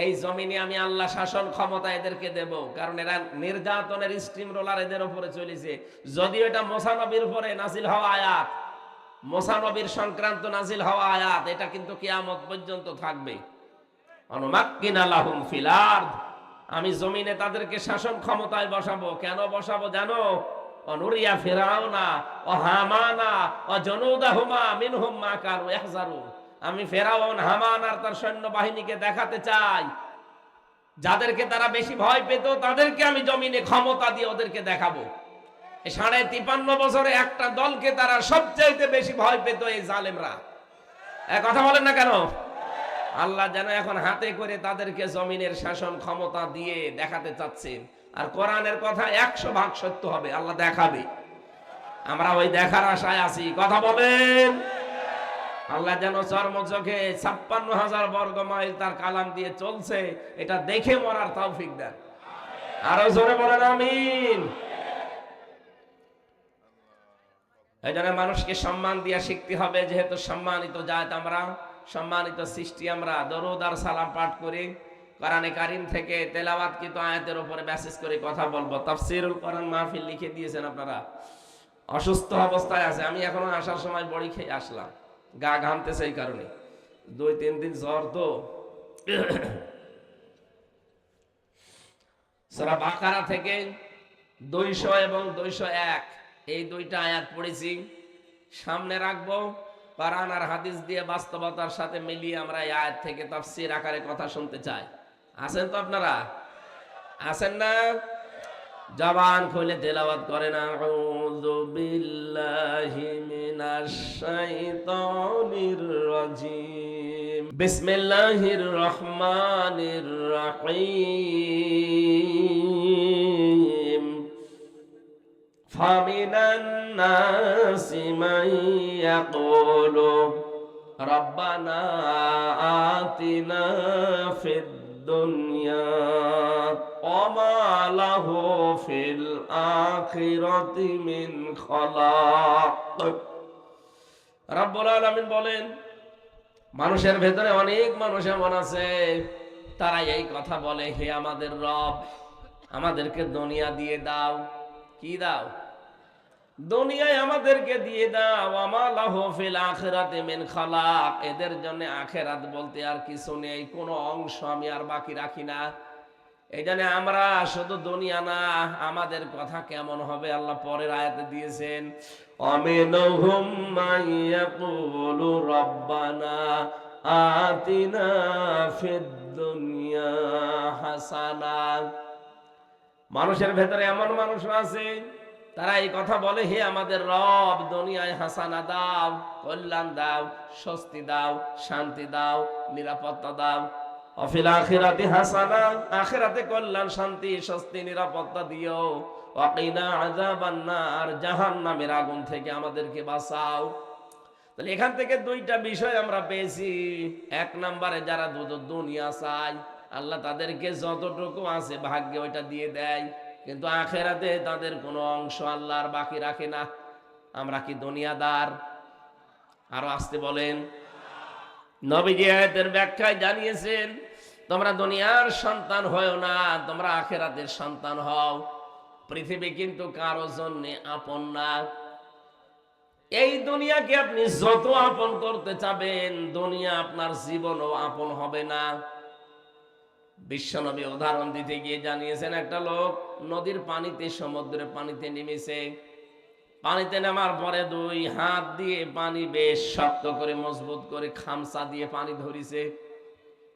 এই জমিনে আমি আল্লাহ শাসন ক্ষমতা এদেরকে দেব, কারণ এরা নির্যাতনের স্টিম রোলার এদের উপরে চলেছে। যদিও এটা মুসা নবীর উপরে নাজিল হওয়া আয়াত, মুসা নবীর সংক্রান্ত নাজিল হওয়া আয়াত, এটা কিন্তু কিয়ামত পর্যন্ত থাকবে। অনুমাক্কিনা লাহুম ফিল আরদ, আমি জমিনে তাদেরকে শাসন ক্ষমতায় বসাবো। কেন বসাবো জানো? অনুরিয়া ফিরাউনা ও হামানা ও জনুদাহুমা মিনহুম মা কানু ইয়াহজারুন, আমি ফেরাউন, হামান আর তার সৈন্য বাহিনীকে দেখাতে চাই, যাদেরকে তারা বেশি ভয় পেত তাদেরকে আমি জমিনে ক্ষমতা দিয়ে ওদেরকে দেখাবো। 53 বছরে একটা দলকে তারা সবচেয়ে বেশি ভয় পেত, এই জালেমরা। কথা বলেন না কেন? আল্লাহ যেন এখন হাতে করে তাদেরকে জমিনের শাসন ক্ষমতা দিয়ে দেখাতে চাচ্ছেন। আর কোরআনের কথা 100 ভাগ সত্য হবে, আল্লাহ দেখাবে। আমরা ওই দেখার আশায় আছি। কথা বলেন। আল্লাহ যেন চর্মচোখে 56,000 বর্গ মাইল তার কালাম দিয়ে চলছে, এটা দেখে মরার তৌফিক দেন। আরো জোরে বলেন আমিন। এই জন্য মানুষকে সম্মান দিয়া শিখতে হবে, যেহেতু সম্মানিত জাত আমরা, সম্মানিত সৃষ্টি আমরা। দরুদ আর সালাম পাঠ করি, কোরআনে কারীম থেকে তেলাওয়াতকৃত আয়াতের উপরে বেসিস করে কথা বলবো। তাফসীরুল কোরআন মাহফিল লিখে দিয়েছেন আপনারা। অসুস্থ অবস্থায় আছে, আমি এখনো আসার সময় বড়ি খেয়ে আসলাম, গা ঘামতেছে এই কারণে, 2-3 দিন জ্বর তো। সূরা বাকারা থেকে 200 এবং 201 এই দুইটা আয়াত পড়েছি, সামনে রাখবো। কোরআন আর হাদিস দিয়ে বাস্তবতার সাথে মিলিয়ে আমরা এই আয়াত থেকে তাফসীর আকারে কথা শুনতে চাই। আছেন তো আপনারা? আছেন না? জবান খুলে তেলাওয়াত করেন। আউযু বিল্লাহি মিনাশ শাইতানির রাজিম, বিসমিল্লাহির রহমানির রহিম। ফামিনান নাসি মান ইয়াকুলু রাব্বানা আতিনা ফিদ দুনিয়া ওয়া মা লাহু ফিল আখিরাতি মিন খালাক। রব্বুল আলামিন বলেন, মানুষের ভেতরে অনেক মানুষ এমন আছে, তারা এই কথা বলে, হে আমাদের রব, আমাদেরকে দুনিয়া দিয়ে দাও। কি দাও? দুনিয়ায় আমাদেরকে দিয়ে দাও। ওয়া মা লাহু ফিল আখিরাতি মিন খালাক, এদের জন্য আখিরাত বলতে আর কিছু নেই, কোনো অংশ আমি আর বাকি রাখি না। এই জন্য আমরা শুধু দুনিয়া না, আমাদের কথা কেমন হবে আল্লাহ পরের আয়াতে দিয়েছেন, আমিনহুম মাইয়াকুলু রাব্বানা আতিনা ফিদ দুনিয়া হাসানা। মানুষের ভেতরে এমন মানুষ আছে, তারা এই কথা বলে, হে আমাদের রব, দুনিয়ায় হাসানা দাও, কল্যাণ দাও, স্বস্তি দাও, শান্তি দাও, নিরাপত্তা দাও। অফিল আখিরাতি হাসানা, আখিরাতে কল্যাণ, শান্তি, স্বস্তি, নিরাপত্তা দিও। ওয়াকিনা আযাবান নার, জাহান্নামের আগুন থেকে আমাদেরকে বাঁচাও। তাহলে এখান থেকে দুইটা বিষয় আমরা পেয়েছি। এক নম্বরে যারা দুনিয়া চায়, আল্লাহ তাদেরকে যতটুকু আছে ভাগ্যে ওইটা দিয়ে দেয়, কিন্তু আখিরাতে তাদের কোনো অংশ আল্লাহ আর বাকি রাখে না। আমরা কি দুনিয়াদার? আরো আসতে বলেন। নবীজি আয়াতের ব্যাখ্যায় জানিয়েছেন, তোমরা দুনিয়ার সন্তান হও না, তোমরা আখিরাতের সন্তান হও। পৃথিবী কিন্তু কারো জন্য আপন না। এই দুনিয়াকে আপনি যত আপন করতে চাবেন, দুনিয়া আপনার জীবনও আপন হবে না। বিশ্বনবী উদাহরণ দিতে গিয়ে জানিয়েছেন, একটা লোক নদীর পানিতে, সমুদ্রের পানিতে নেমেছে। পানিতে নামার পরে 2 হাত দিয়ে পানি বেশ শক্ত করে, মজবুত করে খামচা দিয়ে পানি ধরিছে।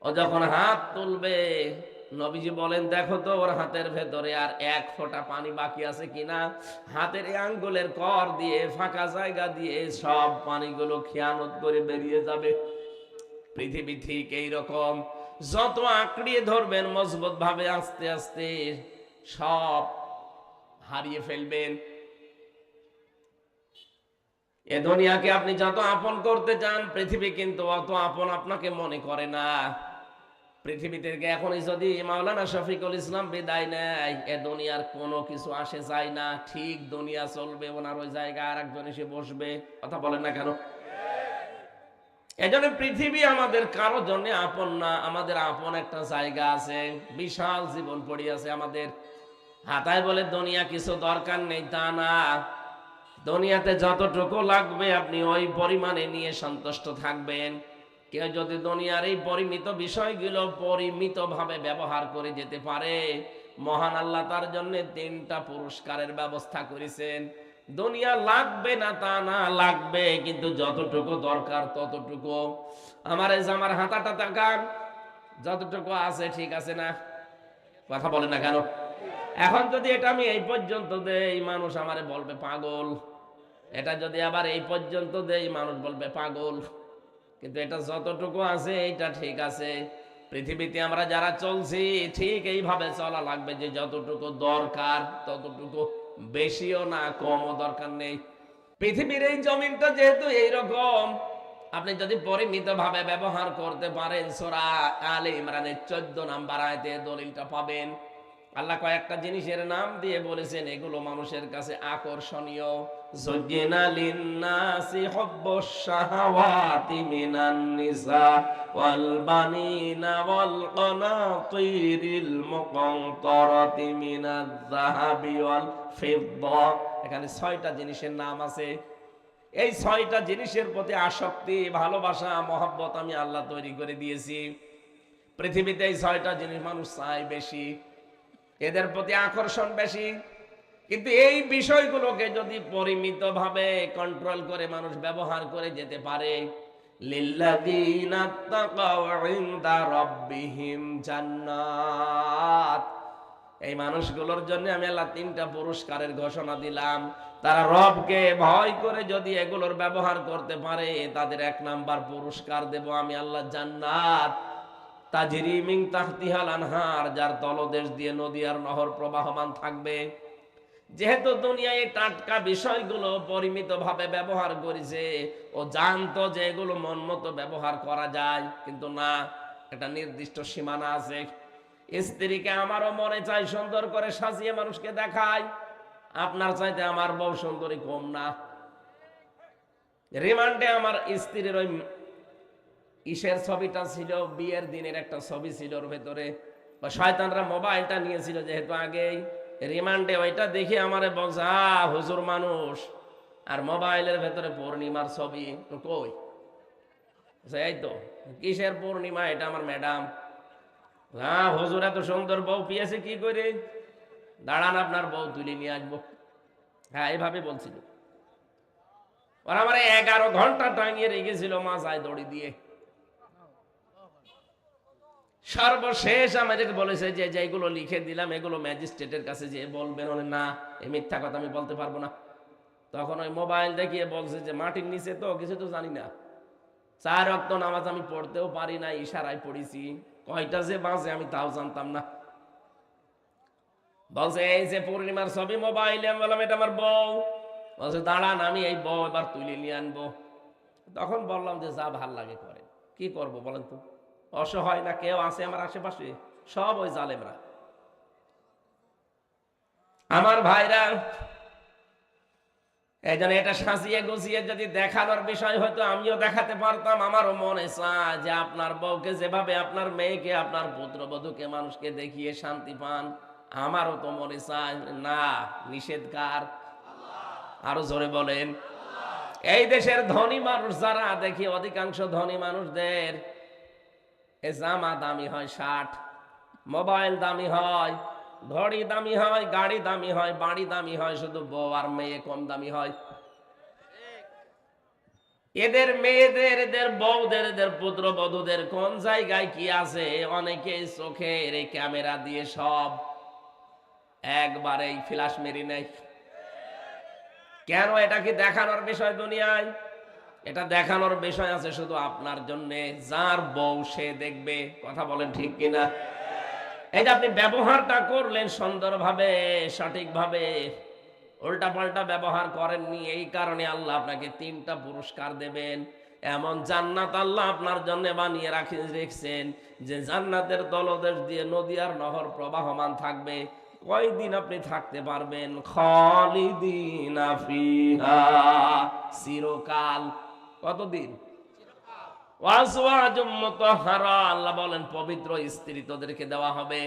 ও যখন হাত তুলবে, নবীজি বলেন, দেখো তো ওর হাতের ভেতরে আর 1 ফোঁটা পানি বাকি আছে কিনা। হাতের এই আঙ্গুলের কর দিয়ে, ফাঁকা জায়গা দিয়ে সব পানিগুলো খেয়ানত করে বেরিয়ে যাবে। পৃথিবী ঠিক এইরকম, যত আঁকড়িয়ে ধরবেন মজবুত ভাবে, আস্তে আস্তে সব হারিয়ে ফেলবেন। এ দুনিয়াকে আপনি যত আপন করতে চান, পৃথিবী কিন্তু অত আপন আপনাকে মনে করে না। পৃথিবী থেকে এখনই যদি মাওলানা শফিকুল ইসলাম বিদায় নেয়, এ দুনিয়ার কোনো কিছু আসে যায় না। ঠিক দুনিয়া চলবে, ওনার ওই জায়গায় আর একজন এসে বসবে। কথা বলেন না কেন? এজন্য পৃথিবী আমাদের কারো জন্য আপন না। আমাদের আপন একটা জায়গা আছে, বিশাল জীবন পড়ে আছে আমাদের হাতায়। বলে দুনিয়া কিছু দরকার নেই তা না, দুনিয়াতে যতটুকু লাগবে আপনি ওই পরিমাণে নিয়ে সন্তুষ্ট থাকবেন। কেউ যদি দুনিয়ার এই পরিমিত বিষয়গুলো পরিমিত ভাবে ব্যবহার করে যেতে পারে, মহান আল্লাহ তার জন্য 3টা পুরস্কারের ব্যবস্থা করেছেন। দুনিয়া লাগবে না তা না, লাগবে, কিন্তু যতটুকু দরকার ততটুকু। আমার এই জামার হাতাটা তাকান, যতটুকু আছে ঠিক আছে না? কথা বলে না কেন? এখন যদি এটা আমি এই পর্যন্ত দেই, মানুষ আমারে বলবে পাগল। এটা যদি আবার এই পর্যন্ত দেই, মানুষ বলবে পাগল। কিন্তু এটা যতটুকু আছে এইটা ঠিক আছে। পৃথিবীতে আমরা যারা চলছি ঠিক এইভাবে চলা লাগবে, যে যতটুকু দরকার ততটুকু, বেশিও না কমও দরকার নেই। পৃথিবীর এই জমিনটা যেহেতু এইরকম, আপনি যদি পরিমিত ভাবে ব্যবহার করতে পারেন, সূরা আলে ইমরানের 14 নম্বর আয়াতে দলিলটা পাবেন। আল্লাহ কয়েকটা জিনিসের নাম দিয়ে বলেছেন এগুলো মানুষের কাছে আকর্ষণীয়। যুজ্জিনা লিন্নাসি হুব্বুশ শাহাওয়াতি মিনান নিসা ওয়াল বানিনা ওয়াল কানাতিরিল মুকানতারাতি মিনাজ যাহাবি ওয়াল ফিদ্দা। এখানে 6টা জিনিসের নাম আছে। এই 6টা জিনিসের প্রতি আসক্তি, ভালোবাসা, মহব্বত আমি আল্লাহ তৈরি করে দিয়েছি। পৃথিবীতে এই 6টা জিনিস মানুষ চায় বেশি, এদের প্রতি আকর্ষণ বেশি। কিন্তু এই বিষয়গুলোকে যদি পরিমিত ভাবে কন্ট্রোল করে মানুষ ব্যবহার করে যেতে পারে, লিল্লাযীনা তাকাউ ইনদা রাব্বিহিম জান্নাত, এই মানুষগুলোর জন্য আমি আল্লাহ 3টা পুরস্কারের ঘোষণা দিলাম। তারা রবকে ভয় করে যদি এগুলোর ব্যবহার করতে পারে, তাদের 1 নাম্বার পুরস্কার দেব আমি আল্লাহ জান্নাত। তাজরি মিন তাহতিহাল আনহার, যার তলদেশ দিয়ে নদী আর নহর প্রবাহমান থাকবে। যেহেতু দুনিয়ায় টাটকা বিষয়গুলো পরিমিত ভাবে ব্যবহার করেছে, ও জানতো যে এগুলো মন মতো ব্যবহার করা যায়, কিন্তু না, একটা নির্দিষ্ট সীমানা আছে। স্ত্রীকে আমারও মনে চাই সুন্দর করে সাজিয়ে মানুষকে দেখায়, আপনার চাইতে আমার বউ সুন্দরী কম না। রিমান্ডে আমার স্ত্রীর ওই ইসের ছবিটা ছিল, বিয়ের দিনের একটা ছবি ছিল, ওর ভেতরে শয়তানরা মোবাইলটা নিয়েছিল যেহেতু আগেই, রিমান্ডে ওইটা দেখে আমারে বলছে, হুজুর মানুষ আর মোবাইলের ভেতরে পূর্ণিমার ছবি। কই? এই তো। কিসের পূর্ণিমা? এটা আমার ম্যাডাম। হুজুর এত সুন্দর বউ পেয়েছে কি করে? দাঁড়ান আপনার বউ তুলে নিয়ে আসবো। এইভাবে বলছিল। ওরা আমার 11 ঘন্টা টাঙিয়ে রেখেছিল মাথায় দড়ি দিয়ে। সর্বশেষ আমাদেরকে বলেছে যে যেগুলো লিখে দিলাম এগুলো ম্যাজিস্ট্রেটের কাছে যে বলবেন। না, এই মিথ্যা কথা আমি বলতে পারবো না। তখন ওই মোবাইল দেখিয়ে বলছে যে মাটির নিচে তো কিছু তো জানি না, 4 ওয়াক্ত নামাজ আমি পড়তেও পারি না, ইশারায় পড়েছি, কয়টা যে বাজে আমি তাও জানতাম না। বলছে এই যে পূর্ণিমার ছবি মোবাইলে। আমি বললাম এটা আমার বউ। বলছে দাঁড়ান আমি এই বউ এবার তুলে নিয়ে আনবো। তখন বললাম যে যা ভাল লাগে করে, কি করব বলেন তো? অসহায় না কেউ আছে আমার আশেপাশে? সব ওই জালেমরা। আমার ভাইরা, এই জন্য এটা সাজিয়ে গুছিয়ে যদি দেখানোর বিষয় হয়তো আমিও দেখাতে পারতাম। আমারও মনে চায় যে আপনার বউকে যেভাবে, আপনার মেয়েকে, আপনার পুত্রবধূকে মানুষকে দেখিয়ে শান্তি পান, আমারও তো মনে চায়। না, নিষেধ কার? আরো জোরে বলেন। এই দেশের ধনী মানুষ যারা, দেখি অধিকাংশ ধনী মানুষদের এ জামা দামি হয় 60, মোবাইল দামি হয়, ঘড়ি দামি হয়, গাড়ি দামি হয়, বাড়ি দামি হয়, শুধু বউ আর মেয়ে কম দামি হয়। এদের মেয়েদের, এদের বউদের, এদের পুত্রবধূদের কোন জায়গায় কি আছে, অনেকে চোখের এই ক্যামেরা দিয়ে সব একবারেই ফ্ল্যাশ মেরে নেয়। কেন? এটা কি দেখানোর বিষয় দুনিয়ায়? এটা দেখানোর বিষয় আছে শুধু আপনার জন্য, যার বউ সে দেখবে। কথা বলেন ঠিক কিনা? এই যে আপনি ব্যবহারটা করলেন সুন্দরভাবে, সঠিকভাবে, উল্টা পাল্টা ব্যবহার করেননি, এই কারণে আল্লাহ আপনাকে 3টা পুরস্কার দেবেন। এমন জান্নাত আল্লাহ আপনার জন্য বানিয়ে রেখেছেন যে জান্নাতের তলদেশ দিয়ে নদী আর নহর প্রবাহমান থাকবে। কয়দিন আপনি থাকতে পারবেন? খালিদিনা ফিহা, চিরকাল। কতদিন? ওয়াজওয়াজুম মুতাহহারা, আল্লাহ বলেন পবিত্র স্ত্রী তোদেরকে দেওয়া হবে।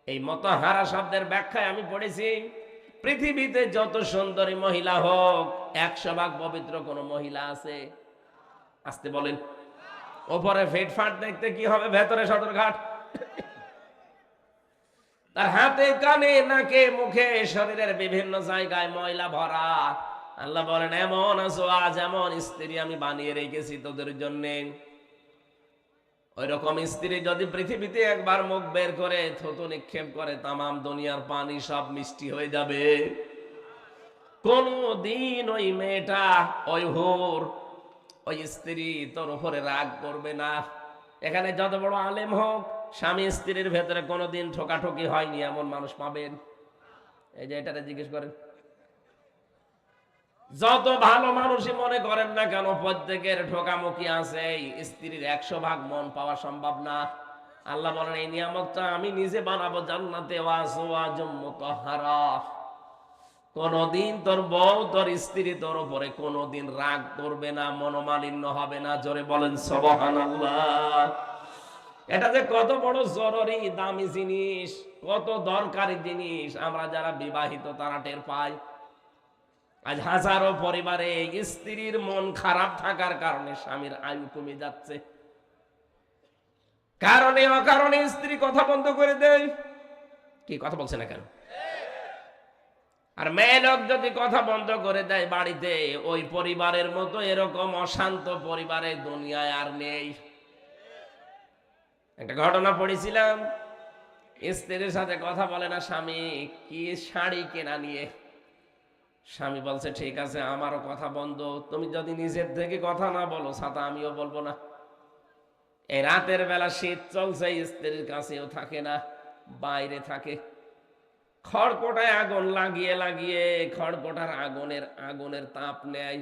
এই মুতাহহারা শব্দের ব্যাখ্যায় আমি পড়েছি পৃথিবীতে যত সুন্দরী মহিলা হোক 100 ভাগ পবিত্র কোন মহিলা আছে? আসতে বলেন। ওপরে ফিটফাট দেখতে কি হবে, ভেতরে সদরঘাট। তার হাতে কানে নাকে মুখে শরীরের বিভিন্ন জায়গায় ময়লা ভরা। আল্লাহ বলেন এমন আছো আজ, এমন স্ত্রী আমি বানিয়ে রেখেছি তোদের জন্য। ওই রকম স্ত্রী যদি পৃথিবীতে একবার মুখ বের করে থুতু নিক্ষেপ করে, তামাম দুনিয়ার পানি সব মিষ্টি হয়ে যাবে। কোনদিন ওই মেয়েটা, ওই হুর, ওই স্ত্রী তোর উপরে রাগ করবে না। এখানে যত বড় আলেম হোক, স্বামী স্ত্রীর ভেতরে কোনোদিন ঠোকাঠুকি হয়নি এমন মানুষ পাবেন? এই যে এটাতে জিজ্ঞেস করেন। যত ভালো মানুষই মনে করেন না কেন, প্রত্যেকের ঠোকামুখি আছে। স্ত্রীর 100 ভাগ মন পাওয়া সম্ভব না। আল্লাহ বলেন এই নিয়ামতটা আমি নিজে বানাবো জান্নাতে, ওয়াজওয়াজুম মুতাহহারা। কোনদিন তোর বউ, তোর স্ত্রী তোর উপরে কোনদিন রাগ করবে না, মনোমালিন্য হবে না। জোরে বলেন সুবহানাল্লাহ। এটা যে কত বড় জরুরি দামি জিনিস, কত দরকারি জিনিস, আমরা যারা বিবাহিত তারা টের পাই। আজ হাজারো পরিবারে স্ত্রীর মন খারাপ থাকার কারণে স্বামীর আয়ু কমে যাচ্ছে। কারণে অকারণে স্ত্রী কথা বন্ধ করে দেয়। কি কথা বলছে না কেন? আর মেয়ে লোক যদি কথা বন্ধ করে দেয় বাড়িতে, ওই পরিবারের মতো এরকম অশান্ত পরিবারে দুনিয়ায় আর নেই। একটা ঘটনা পড়েছিলাম, স্ত্রীর সাথে কথা বলে না স্বামী, কি শাড়ি কেনা নিয়ে। স্বামী বলছে ঠিক আছে আমারও কথা বন্ধ, তুমি যদি নিজের থেকে কথা না বলো ছাতা আমিও বলবো না। এই রাতের বেলা শীত চলছে, স্ত্রীর কাছেও থাকে না, বাইরে থাকে। খড়কোটায় আগুন লাগিয়ে লাগিয়ে খড়কোটার আগুনের তাপ নেয়।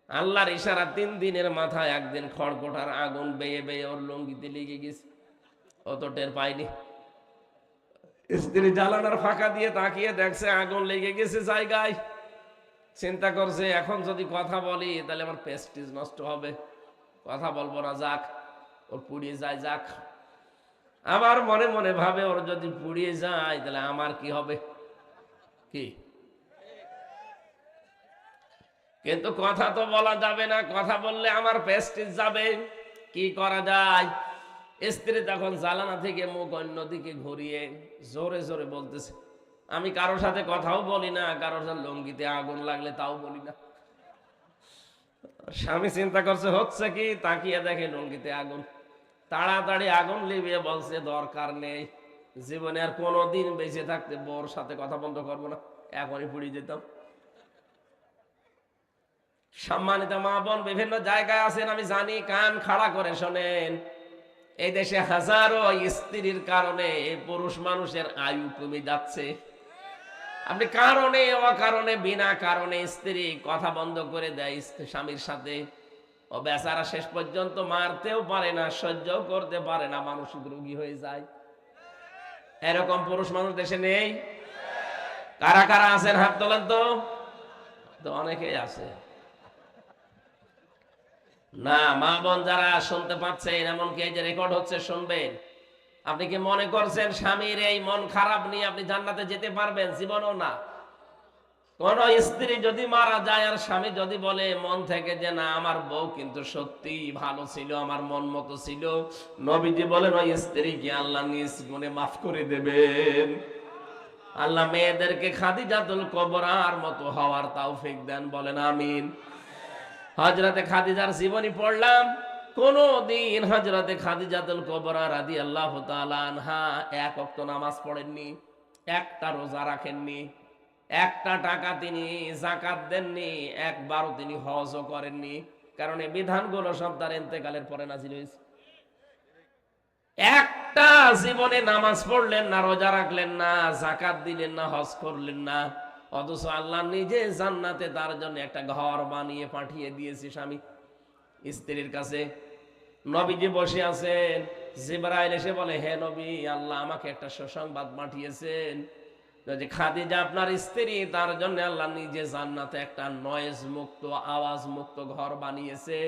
আল্লাহর ইশারা 3 দিনের মাথায় একদিন খড়কোটার আগুন বেয়ে বেয়ে ওর লুঙ্গিতে লেগে গেছে, ও তো টের পায়নি। স্ত্রী জ্বালানার ফাঁকা দিয়ে তাকিয়ে দেখছে আগুন লেগে গেছে জায়গায়। চিন্তা করছে এখন যদি কথা বলি তাহলে আমার প্রেস্টিজ নষ্ট হবে, কথা বলবো না, যাক ওর পুড়িয়ে যায় যাক। আবার মনে মনে ভাবে ওর যদি পুড়িয়ে যায় তাহলে আমার কি হবে, কি? কিন্তু কথা তো বলা যাবে না, কথা বললে আমার প্রেস্টিজ যাবে। কি করা যায়? স্ত্রী তখন জানালা থেকে মুখ অন্যদিকে ঘুরিয়ে জোরে জোরে বলতেছে, আমি কারোর সাথে কথাও বলি না, কারোর সাথে লঙ্গিতে আগুন লাগলে তাও বলি না। স্বামী চিন্তা করছে হচ্ছে কি, তাকিয়ে দেখে লঙ্গিতে আগুন। তাড়াতাড়ি আগুন লিভিয়ে বলছে দরকার নেই, জীবনে আর কোনোদিন বেঁচে থাকতে বউর সাথে কথা বন্ধ করবো না, এখনই পুড়িয়ে যেতাম। সম্মানিত মা বোন বিভিন্ন জায়গায় আছেন, আমি জানি, কান খাড়া করে শোনেন। এই দেশে হাজারো স্ত্রীর কারণে পুরুষ মানুষের আয়ু কমে যাচ্ছে। আপনি কারণে অকারণে বিনা কারণে স্ত্রী কথা বন্ধ করে দেয় স্বামীর সাথে, ও বেচারা শেষ পর্যন্ত মারতেও পারে না, সহ্যও করতে পারে না, মানসিক রোগী হয়ে যায়। এরকম পুরুষ মানুষ দেশে নেই? কারা কারা আছেন হাত তোলেন তো। অনেকেই আছে না। মা বোন যারা শুনতে পাচ্ছেন, এমনকি এই যে রেকর্ড হচ্ছে শুনবেন, আপনি কি মনে করছেন স্বামীর এই মন খারাপ নিয়ে আপনি জান্নাতে যেতে পারবেন? জীবনও না। কোন স্ত্রী যদি মারা যায় আর স্বামী যদি বলে মন থেকে যে না আমার বউ কিন্তু সত্যি ভালো ছিল, আমার মন মতো ছিল, নবীজি বলেন ওই স্ত্রীকে আল্লাহ নিজ গুণে মাফ করে দেবেন। আল্লাহ মেয়েদেরকে খাদিজাতুল কুবরার মতো হওয়ার তৌফিক দেন, বলেন আমিন। হযরতে খাদিজার জীবনী পড়লাম, কোনদিন হযরতে খাদিজাতুল কুবরা রাদিয়াল্লাহু তাআলা আনহা 1 ওয়াক্ত নামাজ পড়েননি, একটা রোজা রাখেননি, একটা টাকা তিনি যাকাত দেননি, একবারও তিনি হজও করেননি। কারণ এই বিধানগুলো সব তার ইন্তেকালের পরে নাযিল হয়েছে। একটা জীবনে নামাজ পড়লেন না, রোজা রাখলেন না, যাকাত দিলেন না, হজ করলেন না, অথচ আল্লাহ নিজে জান্নাতে তার জন্য একটা ঘর বানিয়ে পাঠিয়ে দিয়েছে স্বামী স্ত্রীর কাছে। নবীজি বসে আছেন, জিবরাইল এসে বলে হে নবী, আল্লাহ আমাকে একটা সুসংবাদ পাঠিয়েছেন যে খাদিজা আপনার স্ত্রী, তার জন্য আল্লাহ নিজে জান্নাতে একটা নয়েজ মুক্ত, আওয়াজ মুক্ত ঘর বানিয়েছে।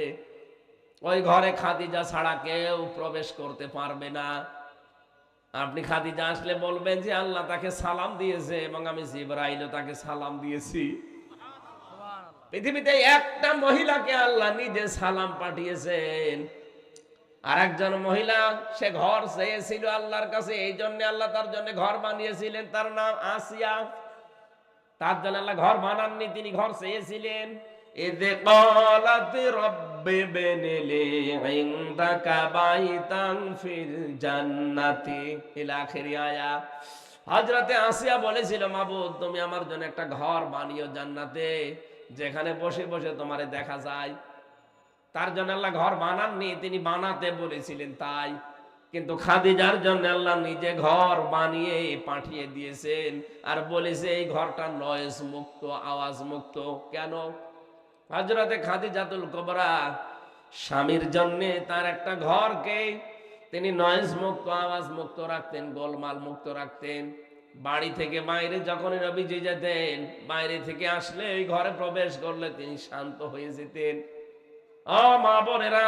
ওই ঘরে খাদিজা ছাড়া কেউ প্রবেশ করতে পারবে না। আপনি খাদিজা আসলে বলবেন যে আল্লাহ তাকে সালাম দিয়েছে এবং আমি জিবরাইলও তাকে সালাম দিয়েছি। পৃথিবীতে একটা মহিলাকে আল্লাহ নিজে সালাম পাঠিয়েছেন। আর একজন মহিলা, সে ঘর চেয়েছিল আল্লাহর কাছে, এই জন্য আল্লাহ তার জন্য ঘর বানিয়েছিলেন, তার নাম আসিয়া। তার জন্য আল্লাহ ঘর বানাননি, তিনি ঘর চেয়েছিলেন। ইযে ক্বালাত রাব্বি ইবনি লি ইনদাকা বাইতান ফিল জান্নাতি ইলা আখির আয়া। হযরতে আসিয়া বলেছিল, মাবুদ তুমি আমার জন্য একটা ঘর বানিও জান্নাতে, যেখানে বসে বসে তোমারে দেখা যায়। তার জন্য আল্লাহ ঘর বানাননি, তিনি বানাতে বলেছিলেন তাই। কিন্তু খাদিজার জন্য আল্লাহ নিজে ঘর বানিয়ে পাঠিয়ে দিয়েছেন, আর বলেছে এই ঘরটা নয়েজ মুক্ত, আওয়াজ মুক্ত। কেন? হযরতে খাদিজাতুল কুবরা স্বামীর জন্য তার একটা ঘরকে তিনি নয়েজ মুক্ত, আওয়াজ মুক্ত রাখতেন, গোলমাল মুক্ত রাখতেন। বাড়ি থেকে বাইরে যখন নবীজি যেতেন, বাইরে থেকে আসলে ওই ঘরে প্রবেশ করলে তিনি শান্ত হয়ে যেতেন। ও মা বোনেরা,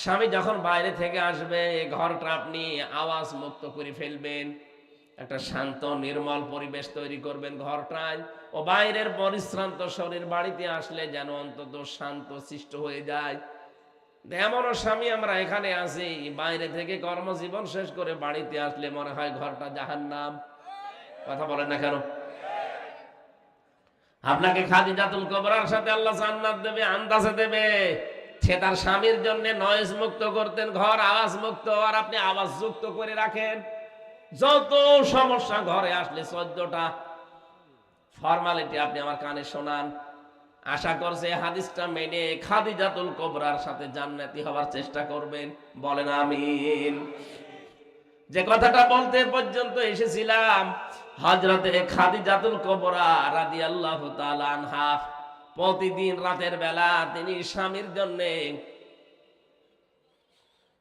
স্বামী যখন বাইরে থেকে আসবে, এই ঘরটা আপনি আওয়াজ মুক্ত করে ফেলবেন, একটা শান্ত নির্মল পরিবেশ তৈরি করবেন ঘরটায়। ও বাইরের পরিশ্রান্ত শরীর বাড়িতে আসলে যেন অন্তত শান্ত সৃষ্ট হয়ে যায়। এমনও স্বামী আমরা এখানে আছি, বাইরে থেকে কর্মজীবন শেষ করে বাড়িতে আসলে মনে হয় ঘরটা জাহান্নাম। কথা বলেন না কেন? আপনাকে খাদিজাতুল কুবরার সাথে আল্লাহ জান্নাত দেবে, আন্দাজে দেবে। সে তার স্বামীর জন্য নয়েজ মুক্ত করতেন, ঘর আওয়াজ মুক্ত, আর আপনি আওয়াজ যুক্ত করে রাখেন। যত সমস্যা ঘরে আসলে 14টা ফরমালিটি আপনি আমার কানে শোনান। আশা করছে হাদিসটা মেনে খাদিজাতুল কুবরার সাথে জান্নাতি হওয়ার চেষ্টা করবেন। বলেন আমিন। যে কথাটা বলতে পর্যন্ত এসেছিলাম, হযরতে খাদিজাতুল কুবরা রাদিয়াল্লাহু তাআলা আনহা প্রতিদিন রাতের বেলা তিনি স্বামীর জন্য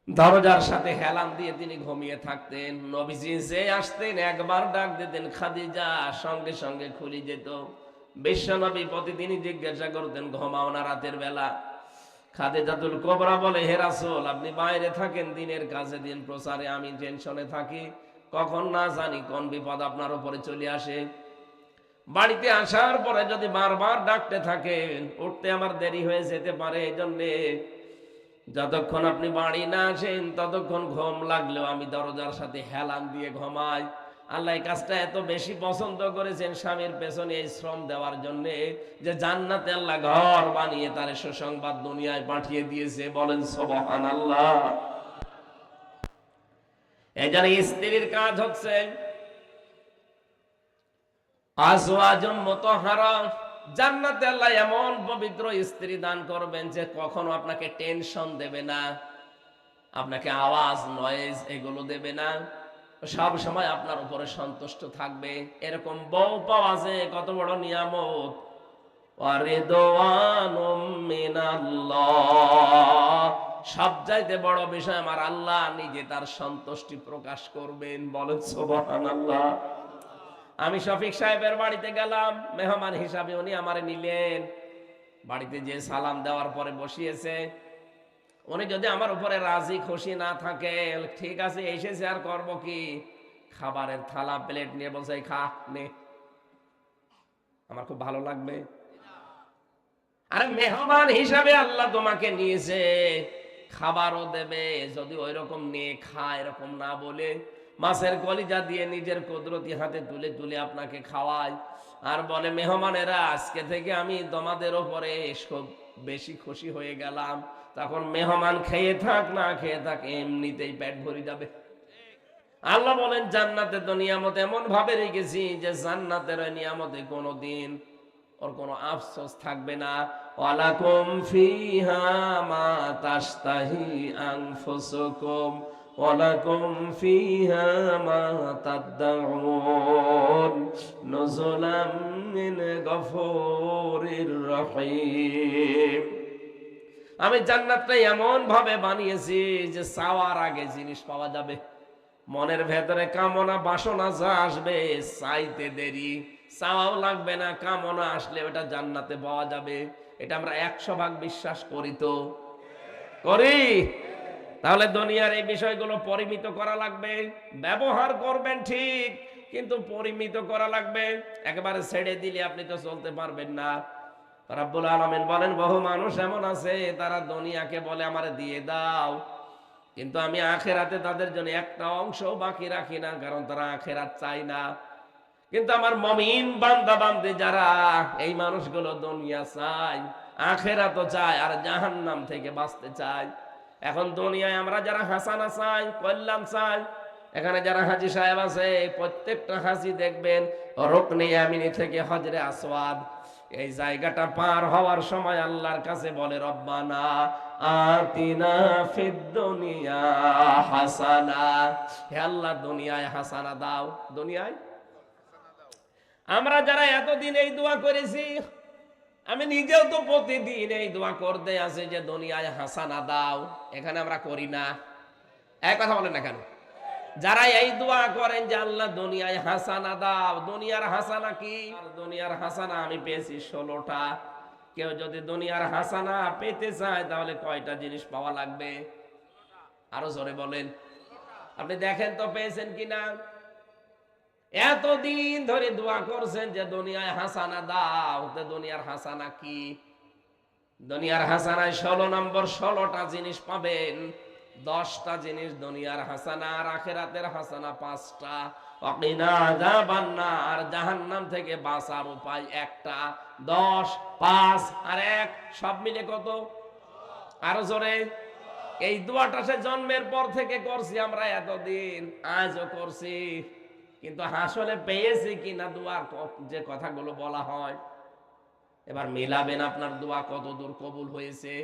দরজার সাথে হেলান দিয়ে তিনি ঘুমিয়ে থাকতেন। নবীজি যে আসতেন একবার ডাক দিতেন খাদিজা, সঙ্গে সঙ্গে খুলে যেত। বিশ্বনবী প্রতিদিনই জিজ্ঞাসা করতেন ঘুমাও না রাতের বেলা? খাদিজাতুল কুবরা বলে, হে রাসূল আপনি বাইরে থাকেন দিনের কাজে, দিন প্রচারে, আমি টেনশনে থাকি, কখন না জানি কোন বিপদ আপনার উপরে চলে আসে। বাড়িতে আসার পরে যদি বারবার ডাকতে থাকেন, উঠতে আমার দেরি হয়ে যেতে পারে। এই জন্যে যতক্ষণ আপনি বাড়ি না আসেন ততক্ষণ ঘুম লাগলেও আমি দরজার সাথে হেলান দিয়ে ঘুমাই। আল্লাহ এই কাজটা এত বেশি পছন্দ করেছেন স্বামীর পেছনে এই শ্রম দেওয়ার জন্য, যে জান্নাতে আল্লাহ ঘর বানিয়ে তার সুসংবাদ দুনিয়ায় পাঠিয়ে দিয়েছে। বলেন সুবহানাল্লাহ। এই জন্য স্ত্রীর কাজ হচ্ছে আজওয়াজুন মুতাহহারা। জান্নাতে আল্লাহ এমন পবিত্র স্ত্রী দান করবেন যে কখনো আপনাকে টেনশন দেবে না, আপনাকে আওয়াজ নয়েজ এগুলো দেবে না, সব সময় আপনার উপরে সন্তুষ্ট থাকবে। এরকম বউ পাওয়া যায় কত বড় নিয়ামত। ওয়ারিদওয়ানুম মিনাল্লাহ, সবচাইতে বড় বিষয় আমার আল্লাহ নিজে তার সন্তুষ্টি প্রকাশ করবেন। বলেন সুবহানাল্লাহ। আমি শফিক সাহেবের বাড়িতে গেলাম, মেহমান হিসাবে উনি আমারে নিলেন। বাড়িতে যে সালাম দেওয়ার পরে বসিয়েছে, উনি যদি আমার উপরে রাজি খুশি না থাকে, ঠিক আছে এসেছে আর করব কি, খাবারের থালা প্লেট নিয়ে বলছে খা নে, আমার খুব ভালো লাগবে। আরে মেহমান হিসাবে আল্লাহ তোমাকে নিয়েছে, খাবারও দেবে, যদি ওই রকম নিয়ে খা এরকম না বলে মাছের কলিজা দিয়ে নিজের কুদরতি হাতে তুলে তুলে আপনাকে খাওয়ায়, আর বলে মেহমানেরা আজকে থেকে আমি তোমাদের ওপরে খুব বেশি খুশি হয়ে গেলাম। তখন মেহমান খেয়ে থাক না খেয়ে থাক এমনিতেই পেট ভরে যাবে। আল্লাহ বলেন জান্নাতে তো নিয়ামত এমন ভাবে রেখেছি যে জান্নাতের নিয়ামতে কোনোদিন ওর কোনো আফসোস থাকবে না। ওয়ালাকুম ফিহা মা তাশতাহি আনফুসুকুম ওয়ালাকুম ফিহা মা তাদউন নুজুলাম মিন গফুরির রহিম। আমি জান্নাতটা এমন ভাবে বানিয়েছি যে চাওয়ার আগে জিনিস পাওয়া যাবে। মনের ভেতরে কামনা বাসনা যা আসবে চাইতে দেরি, চাওয়াও লাগবে না, কামনা আসলে ওটা জান্নাতে পাওয়া যাবে। এটা আমরা 100 ভাগ বিশ্বাস করি। তো করি? তাহলে দুনিয়ার এই বিষয়গুলো পরিমিত করা লাগবে। ব্যবহার করবেন ঠিক, কিন্তু পরিমিত করা লাগবে। একেবারে ছেড়ে দিলে আপনি তো চলতে পারবেন না। রাব্বুল আলামিন বলেন, বহু মানুষ এমন আছে তারা দুনিয়াকে বলে আমারে দিয়ে দাও, কিন্তু আমি আখেরাতে তাদের জন্য একটা অংশও বাকি রাখি না, কারণ তারা আখেরাত চায় না। কিন্তু আমার মুমিন বান্দা বান্দী যারা, এই মানুষগুলো দুনিয়া চায়, আখেরাতও চায়, আর জাহান্নাম থেকে বাঁচতে চায়। এখন দুনিয়ায় আমরা যারা হাসানা চাই, কল্যাণ চাই, এখানে যারা হাজী সাহেব আছে, প্রত্যেকটা হাজী দেখবেন রুকনে ইয়ামিনী থেকে হজরে আসওয়াদ, এই জায়গাটা পার হওয়ার সময় আল্লাহর কাছে বলে, রব্বানা আতিনা ফিদ দুনিয়া হাসানা, হে আল্লাহ দুনিয়ায় হাসানা দাও। দুনিয়ায় আমরা যারা এতদিন এই দোয়া করেছি, আমি নিজেও তো প্রতিদিন এই দোয়া করতে আছি যে দুনিয়ায় হাসানা দাও, এখানে আমরা করি না। এক কথা বলেন না কেন? যারা এই দোয়া করেন যে আল্লাহ দুনিয়ায় হাসানা দাও, দুনিয়ার হাসানা কি? দুনিয়ার হাসানা আমি পেয়েছি 16টা। কেউ যদি দুনিয়ার হাসানা পেতে চায় তাহলে কয়টা জিনিস পাওয়া লাগবে? আরো জোরে বলেন। আপনি দেখেন তো পেয়েছেন কিনা। এতদিন ধরে দোয়া করছেন যে দুনিয়ায় হাসানা দাও, তো দুনিয়ার হাসানা কি? দুনিয়ার হাসানায় 16 নম্বর, 16টা জিনিস পাবেন। 10টা জিনিস দুনিয়ার হাসানা, আর আখিরাতের হাসানা 5টা। ওয়াকিনা আযাবান নার, জাহান্নাম থেকে বাঁচার উপায় একটা। 10, 5 আর 1 সব মিলে কত? আরো জোরে। এই দোয়াটা সে জন্মের পর থেকে করছি আমরা এতদিন, আজও করছি, কিন্তু আসলে পেয়েছি কিনা দোয়ার যে কথাগুলো বলা হয়? এবার মিলাবেন আপনার দোয়া কত দূর কবুল হয়েছে।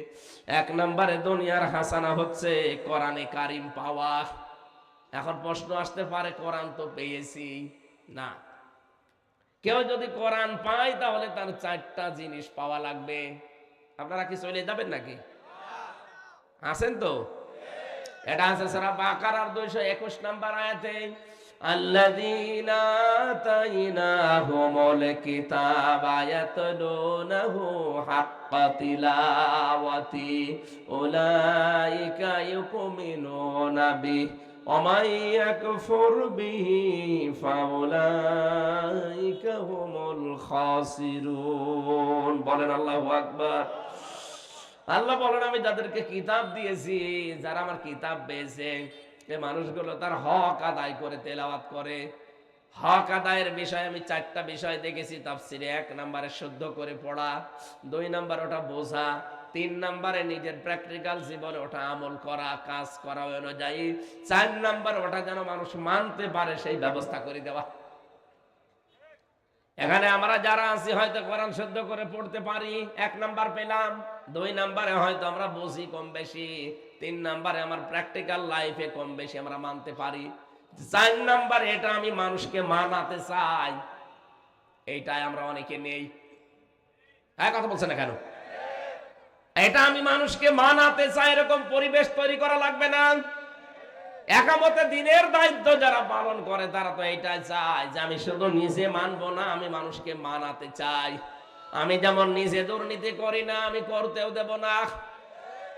1 নম্বরে দুনিয়ার হাসানা হচ্ছে কোরআনে কারিম পাওয়া। এখন প্রশ্ন আসতে পারে, কোরআন তো পেয়েছি না, কেউ যদি কোরআন পায় তাহলে তার 4টা জিনিস পাওয়া লাগবে। আপনারা কি চলে যাবেন নাকি? আছেন তো? এটা আছে সূরা বাকারার 221 নম্বর আয়াতে, আল্লাযীনা আতাইনাহুমুল কিতাবা ইয়াতলুনাহু হাক্কা তিলাওয়াতি উলাইকা ইউমিনুনা বিহি ওয়া মান ইয়াকফুর বিহি ফাউলাইকা হুমুল খাসিরুন। বলেন আল্লাহু আকবার। আল্লাহ বলেন, আমি যাদেরকে কিতাব দিয়েছি, যারা আমার কিতাব পেয়েছে, এই মানুষগুলো তার হক আদায় করে তেলাওয়াত করে। হক আদায়ের বিষয়ে আমি 4টা বিষয় দেখেছি তাফসিরে। 1 নম্বরে শুদ্ধ করে পড়া, 2 নম্বর ওটা বোঝা, 3 নম্বরে নিজের প্র্যাকটিক্যাল জীবনে ওটা আমল করা, কাজ করা অনুযায়ী, 4 নম্বর ওটা যেন মানুষ মানতে পারে সেই ব্যবস্থা করে দেওয়া। এখানে আমরা যারা আছি হয়তো কোরআন শুদ্ধ করে পড়তে পারি, 1 নাম্বার পেলাম। 2 নম্বরে হয়তো আমরা বুঝি কম বেশি, 3 নম্বরে আমার প্র্যাকটিক্যাল লাইফে কম বেশি আমরা মানতে পারি। 4 নম্বর এটা আমি মানুষকে মানাতে চাই, এইটাই আমরা অনেকে নেই। হ্যাঁ, কথা বলছেন না কেন? এটা আমি মানুষকে মানাতে চাই, এরকম পরিবেশ তৈরি করা লাগবে না? একামতে দিনের দায়িত্ব যারা পালন করে তারা তো এইটাই চায় যে আমি শুধু নিজে মানবো না, আমি মানুষকে মানাতে চাই। আমি যেমন নিজে দুর্নীতি করি না, আমি করতেও দেব না।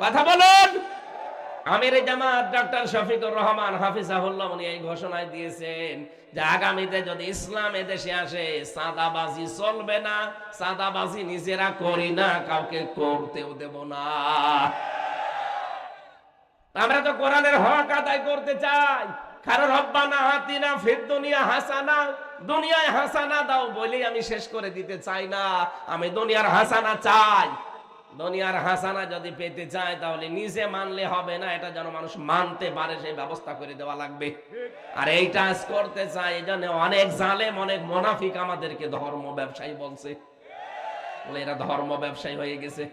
কথা বলুন। আমির জামাত ডক্টর শফিকুর রহমান হাফিজাহুল্লাহ উনি এই ঘোষণায় দিয়েছেন যে আগামীতে যদি ইসলাম এদেশে আসে, চাঁদাবাজি চলবে না। চাঁদাবাজি নিজেরা করি না, কাউকে করতেও দেব না। আমরা তো কোরআনের হক আদায় করতে চাই। কারণ রব্বানা আতিনা ফিদ দুনিয়া হাসানা, দুনিয়ায় হাসানা দাও বলেই আমি শেষ করে দিতে চাই না। আমি দুনিয়ার হাসানা চাই। দুনিয়ার হাসানা যদি পেতে চায় তাহলে নিজে মানলে হবে না, এটা যেন মানুষ মানতে পারে সেই ব্যবস্থা করে দেওয়া লাগবে। আর এইটা আজ করতে চাই, এই জন্য অনেক জালেম, অনেক মুনাফিক আমাদেরকে ধর্ম ব্যবসায়ী বলছে। বলে এরা ধর্ম ব্যবসায়ী হয়ে গেছে।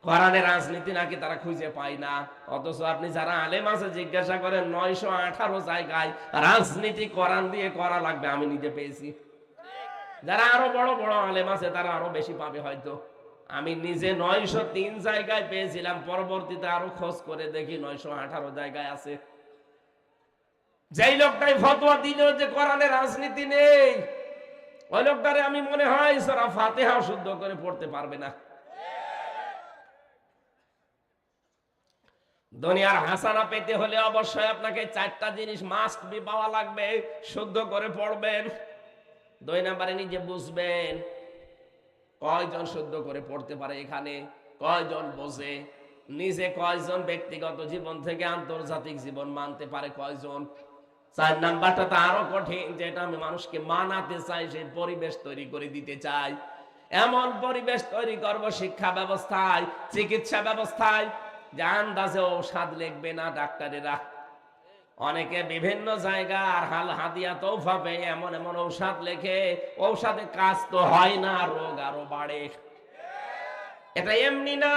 কোরআনের রাজনীতি নাকি তারা খুঁজে পায় না, অথচ আপনি যারা আলেম আছে জিজ্ঞাসা করেন 918 জায়গায় রাজনীতি কোরআন দিয়ে করা লাগবে, আমি নিজে পেয়েছি। যারা আরো বড় বড় আলেম আছে তারা আরো বেশি পাবে হয়তো। আমি নিজে 903 জায়গায় পেয়েছিলাম, পরবর্তীতে আরো খোঁজ করে দেখি 918 জায়গায় আছে। যেই লোকটাই ফতোয়া দিল যে কোরআনের রাজনীতি নেই, ওই লোকটারে আমি মনে হয় সূরা ফাতিহা শুদ্ধ করে পড়তে পারবে না। দুনিয়ার হাসানা পেতে হলে অবশ্যই আপনাকে 4টা জিনিস মাস্ট বি পাওয়া লাগবে। শুদ্ধ করে পড়বেন। 2 নম্বরে নিজে বুঝবেন কয়জন শুদ্ধ করে পড়তে পারে, এখানে কয়জন বোঝে, নিজে কয়জন ব্যক্তিগত জীবন থেকে আন্তর্জাতিক জীবন মানতে পারে কয়জন। 4 নাম্বারটা তো আরো কঠিন, যেটা আমি মানুষকে মানাতে চাই, সেই পরিবেশ তৈরি করে দিতে চাই। এমন পরিবেশ তৈরি করব শিক্ষা ব্যবস্থায়, চিকিৎসা ব্যবস্থায়, যে আন্দাজে ঔষধ লিখবে না ডাক্তারেরা। অনেকে বিভিন্ন জায়গার হাল হাদিয়া তৌফা পেয়ে এমন এমন ঔষধ লেখে, ঔষধে কাজ তো হয় না, রোগ আরো বাড়ে। এটা এমনি না,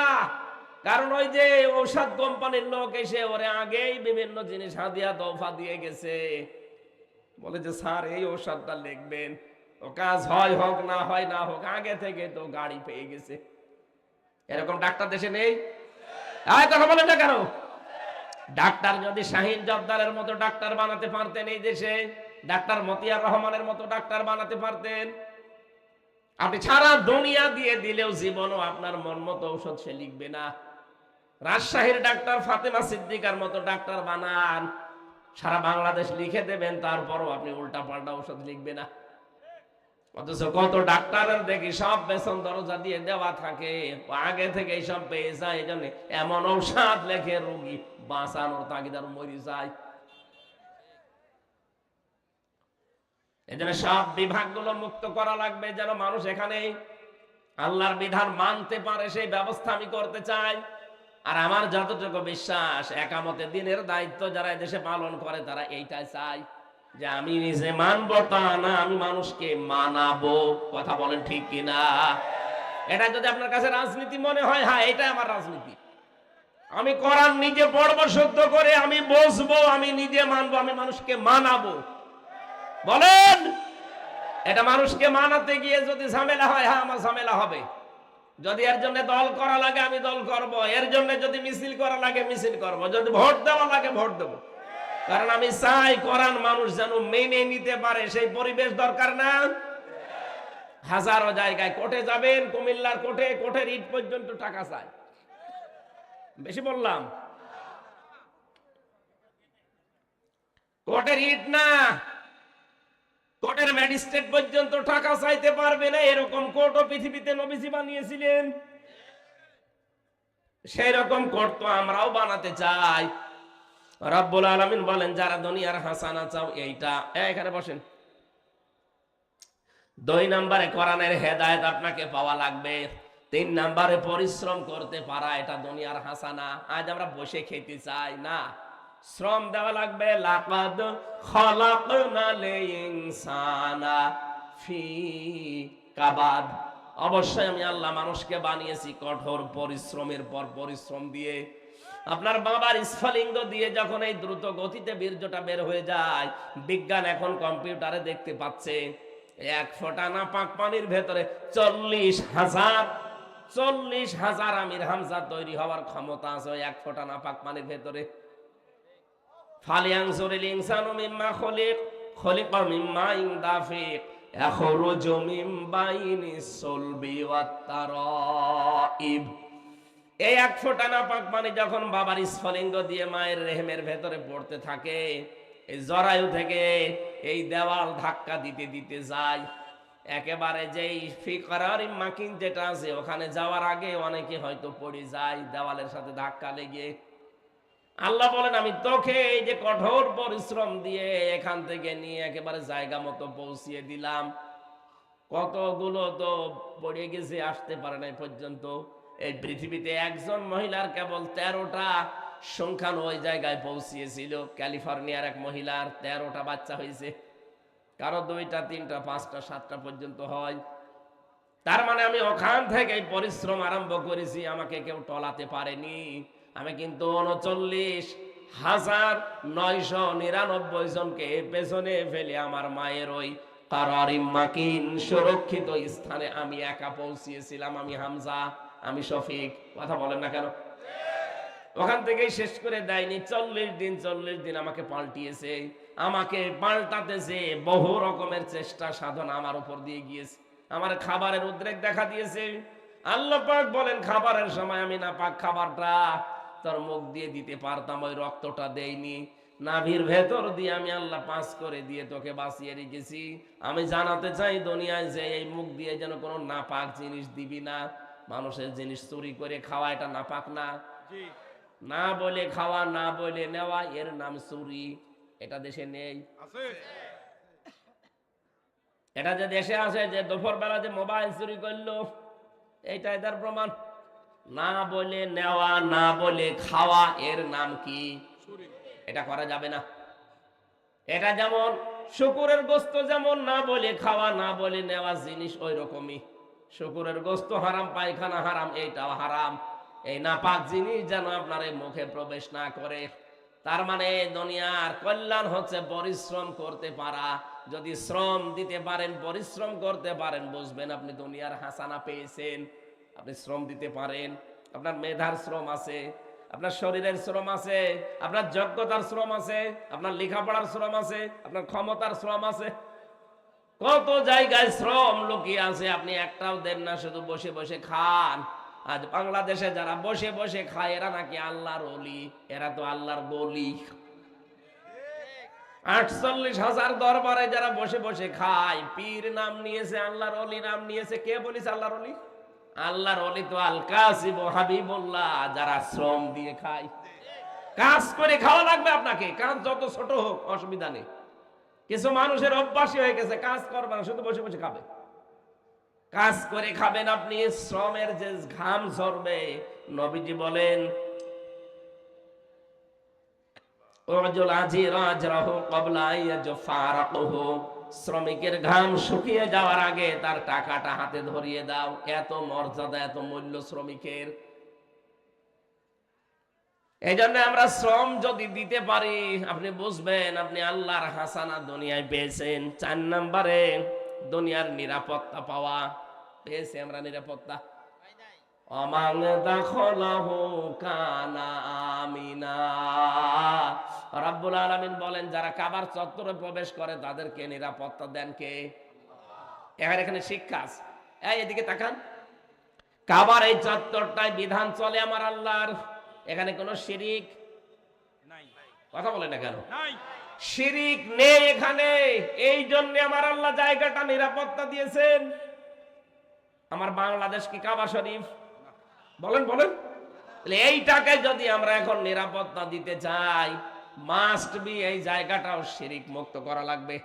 কারণ ওই যে ঔষধ কোম্পানির লোক এসে ওরে আগেই বিভিন্ন জিনিস হাদিয়া তৌফা দিয়ে গেছে, বলে যে স্যার এই ঔষধটা লিখবেন, ও কাজ হয় হোক না হয় না হোক, আগে থেকে তো গাড়ি পেয়ে গেছে। এরকম ডাক্তার দেশে নেই? কথা বলেন না কেন? ডাক্তার যদি শাহিন জব্দারের মতো ডাক্তার বানাতে পারতেন এই দেশে, ডাক্তার মতিয়ার রহমানের মতো ডাক্তার বানাতে পারতেন, আপনি সারা দুনিয়া দিয়ে দিলেও জীবনও আপনার মন মতো ঔষধ সে লিখবে না। রাজশাহীর ডাক্তার ফাতেমা সিদ্দিকার মতো ডাক্তার বানান, সারা বাংলাদেশ লিখে দেবেন, তারপরও আপনি উল্টা পাল্টা ঔষধ লিখবে না। অথচ কত ডাক্তারের দেখি সব বেতন দরজা দিয়ে দেওয়া থাকে, আগে থেকে সব পেয়ে যায়, এই জন্য এমন ঔষধ লেখে রোগী বাঁচানোর তাগিদার মরে যায়। এই জন্য সব বিভাগগুলো মুক্ত করা লাগবে, যেন মানুষ এখানে আল্লাহর বিধান মানতে পারে, সেই ব্যবস্থা আমি করতে চাই। আর আমার যতটুকু বিশ্বাস, একামতে দিনের দায়িত্ব যারা এদেশে পালন করে তারা এইটাই চায়, যে আমি নিজে মানবো তা না, আমি মানুষকে মানাবো। কথা বলেন ঠিক কিনা? এটা যদি আপনার কাছে রাজনীতি মনে হয়, হ্যাঁ এটা আমার রাজনীতি। আমি কোরআন নিজে পড়বো শুদ্ধ করে, আমি বসবো, আমি নিজে মানবো, আমি মানুষকে মানাবো। বলেন, এটা মানুষকে মানাতে গিয়ে যদি ঝামেলা হয়, হ্যাঁ আমার ঝামেলা হবে। যদি এর জন্য দল করা লাগে আমি দল করব, এর জন্য যদি মিছিল করা লাগে মিছিল করব, যদি ভোট দেওয়া লাগে ভোট দেব। কারণ আমি চাই কোরআন মানুষ যেন মেনে নিতে পারে, সেই পরিবেশ দরকার না? হাজারো জায়গায় কোর্টে যাবেন, কুমিল্লার কোর্টে, কোর্টের ইট পর্যন্ত টাকা চায়। বেশি বললাম? কোর্টের ইট না, কোর্টের ম্যাজিস্ট্রেট পর্যন্ত টাকা চাইতে পারবে না, এরকম কোর্টও পৃথিবীতে নবীজি বানিয়েছিলেন। সেই রকম কোর্ট তো আমরাও বানাতে চাই। রব্বুল আলামিন বলেন, যারা দুনিয়ার হাসানা চাও, এইটা এখানে বসেন। 2 নম্বরে কোরআনের হেদায়েত আপনাকে পাওয়া লাগবে। 3 নম্বরে পরিশ্রম করতে পারা, এটা দুনিয়ার হাসানা। আজ আমরা বসে খেতে চাই না, শ্রম দেওয়া লাগবে। লাকাদ খালাকনাল ইনসানা ফি কাবাদ, অবশ্যই আমি আল্লাহ মানুষকে বানিয়েছি কঠোর পরিশ্রমের পর পরিশ্রম দিয়ে। আপনার বাবার স্ফলিঙ্গ দিয়ে যখন এই দ্রুত গতিতে বীর্যটা বের হয়ে যায়, বিজ্ঞান এখন কম্পিউটারে দেখতে পাচ্ছে 1 ফোঁটা নাপাক পানির ভেতরে 40,000 আমির হামজা তৈরি হওয়ার ক্ষমতা আছে ওই 1 ফোঁটা নাপাক পানির ভেতরে। ফালিয়ানজুরিল ইনসানু মিম্মা খুলিকা মিম্মা ইন দাফিক ইয়াখরুজু মিন বাইনিস সুলবি ওয়াত তারাইব। এই 1 ফোঁটা নাপাক পানি যখন বাবার স্ফলিঙ্গ দিয়ে মায়ের রেহেমের ভেতরে পড়তে থাকে, এই জরায়ু থেকে এই দেওয়াল ধাক্কা দিতে দিতে যায়, একেবারে যেই ফিকরারিম মাকিন যেটা আছে ওখানে যাওয়ার আগে অনেকে হয়তো পড়ে যায় দেওয়ালের সাথে ধাক্কা লেগে। আল্লাহ বলেন, আমি তোকে এই যে কঠোর পরিশ্রম দিয়ে এখান থেকে নিয়ে একেবারে জায়গা মতো পৌঁছিয়ে দিলাম। কতগুলো তো পড়ে গেছে, আসতে পারে না পর্যন্ত। এই পৃথিবীতে একজন মহিলার কেবল 13টা সংখ্যানো ওই জায়গায় পৌঁছিয়েছিল। ক্যালিফোর্নিয়ার এক মহিলার 13টা বাচ্চা হয়েছে, কারো 2টা 3টা 5টা 7টা পর্যন্ত হয়। তার মানে আমি ওখান থেকে পরিশ্রম আরম্ভ করেছি, আমাকে কেউ টলাতে পারেনি। আমি কিন্তু 39,999 জনকে পেছনে ফেলে আমার মায়ের ওই কারারিম মাকিন সুরক্ষিত স্থানে আমি একা পৌঁছিয়েছিলাম। আমি হামজা, আমি শফিক। কথা বলেন না কেন? ওখান থেকেই শেষ করে দেয়নি। 40 দিন আমাকে পাল্টিয়েছে, আমাকে পাল্টাতেছে। বহু রকমের চেষ্টা সাধন আমার উপর দিয়ে গিয়েছে। আমার খাবারের উদ্রেক দেখা দিয়েছে। আল্লাহ পাক বলেন, খাবারের সময় আমি না পাক খাবারটা তোর মুখ দিয়ে দিতে পারতাম, ওই রক্তটা দেইনি। নাভির ভেতর দিয়ে আমি আল্লাহ পাস করে দিয়ে তোকে বাঁচিয়ে রেখেছি। আমি জানাতে চাই দুনিয়ায় যে এই মুখ দিয়ে যেন কোনো নাপাক জিনিস দিবি না। মানুষের জিনিস চুরি করে খাওয়া এটা নাপাক না? না বলে খাওয়া, না বলে নেওয়া, এর নাম চুরি। এটা দেশে নেই। এটা যে দেশে আছে, যে দুপুর বেলা যে মোবাইল চুরি করলো, এইটাই তার প্রমাণ। না বলে নেওয়া, না বলে খাওয়া, এর নাম কি? এটা করা যাবে না। এটা যেমন শুকুরের গোস্ত, যেমন না বলে খাওয়া, না বলে নেওয়া জিনিস, ওই রকমই শুকুরের গোস্ত হারাম, পায়খানা হারাম, এইটাও হারাম। এই নাপাক জিনিস যেন আপনার এই মুখে প্রবেশ না করে। তার মানে দুনিয়ার কল্যাণ হচ্ছে পরিশ্রম করতে পারা। যদি শ্রম দিতে পারেন, পরিশ্রম করতে পারেন, বুঝবেন আপনি দুনিয়ার হাসানা পেয়েছেন। আপনি শ্রম দিতে পারেন, আপনার মেধার শ্রম আছে, আপনার শরীরের শ্রম আছে, আপনার যোগ্যতার শ্রম আছে, আপনার লেখাপড়ার শ্রম আছে, আপনার ক্ষমতার শ্রম আছে। কত জায়গায় শ্রম লুকিয়ে আছে, আপনি একটাও দেন না, শুধু বসে বসে খান। আজ বাংলাদেশে যারা বসে বসে খায়, এরা নাকি আল্লাহর ওলি, এরা তো আল্লাহর গলি। 48,000 দরবারে যারা বসে বসে খায়, পীর নাম নিয়েছে, আল্লাহর ওলি নাম নিয়েছে। কে বলিস আল্লাহর ওলি? আল্লাহর ওলি তো আল কাসিম হাবিবুল্লাহ, যারা শ্রম দিয়ে খায়। কাজ করে খাওয়া লাগবে আপনাকে, কাজ যত ছোট হোক অসুবিধা নেই। কিছু মানুষের অভ্যাসই হয়ে গেছে, কাজ করবে না, শুধু বসে বসে খাবে। কাজ করে খাবেন আপনি, শ্রমের যে ঘাম ঝরবে, নবীজি বলেন শ্রমিকের ঘাম শুকিয়ে যাওয়ার আগে তার টাকাটা হাতে ধরিয়ে দাও। এত মর্যাদা, এত মূল্য শ্রমিকের। এই জন্য আমরা শ্রম যদি দিতে পারি, আপনি বুঝবেন আপনি আল্লাহর হাসানা দুনিয়ায় পেয়েছেন। 4 নম্বরে দুনিয়ার নিরাপত্তা পাওয়া। পেয়েছি আমরা নিরাপত্তা। অমাং দাখলাহু কানা আমিনা। রাব্বুল আলামিন বলেন, যারা কাবার চত্বরে প্রবেশ করে তাদেরকে নিরাপত্তা দেন কে? এখানে শিক্ষা আছে। এদিকে তাকান, কাবার এই চত্বরটায় বিধান চলে আমার আল্লাহর। এখানে কোনো শিরিক নাই। কথা বলে না কেন? শিরিক নেই এখানে। এই জন্য আমার আল্লাহ জায়গাটা নিরাপত্তা দিয়েছেন। আমার বাংলাদেশ কি কাবা শরীফ? বলেন বলেন। এইটাকে যদি আমরা এখন নিরাপত্তা দিতে চাই, মাস্ট বি এই জায়গাটাও শিরিক মুক্ত করা লাগবে।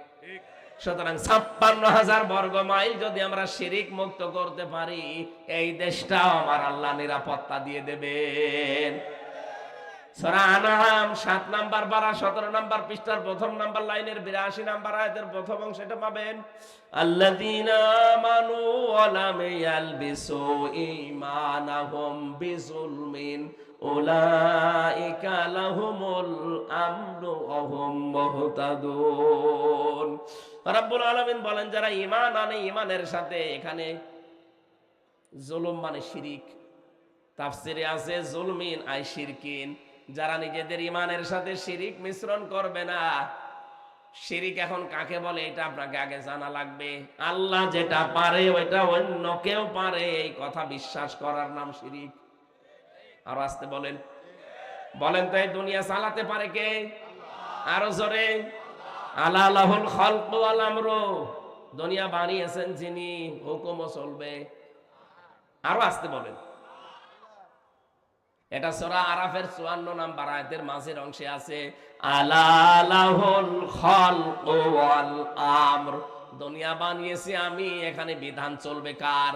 সুতরাং 56,000 বর্গ মাইল যদি আমরা শিরিক মুক্ত করতে পারি, এই দেশটাও আমার আল্লাহ নিরাপত্তা দিয়ে দেবেন। সূরা আনআম 7 নাম্বার পারা 17 নাম্বার পৃষ্ঠার প্রথম নাম্বার লাইনের 82 নাম্বার আয়াতের প্রথম অংশটা পাবেন। আল্লাযীনা আমানু ওয়া লাম ইয়ালবিসু ঈমানাহুম বিযুলমিন উলাইকা লাহুমুল আমনু ওয়া হুম মুহতাদুন। রাব্বুল আলামিন বলেন, যারা ঈমান আনে, ঈমানের সাথে এখানে জুলুম মানে শিরিক, তাফসিরে আছে জুলমিন আই শিরকিন, যারা নিজেদের ঈমানের সাথে শিরিক মিশ্রণ করবে না। শিরিক এখন কাকে বলে এটা আপনাকে আগে জানা লাগবে। আল্লাহ যেটা পারে ওইটা অন্য কেউ পারে, এই কথা বিশ্বাস করার নাম শিরিক। আর আসতে বলেন, বলেন তো এই দুনিয়া চালাতে পারে কে? আরো জোরে, আলা লাহুল খালকু ওয়াল আমরু। দুনিয়া বানিয়েছেন যিনি, হুকুমও চলবে। আরো আসতে বলেন। এটা সূরা আরাফের 54 নাম্বার আয়াতের মাঝের অংশে আছে, আলা লাহুল খালকু ওয়াল আমর। দুনিয়া বানিয়েছি আমি, এখানে বিধান চলবে কার?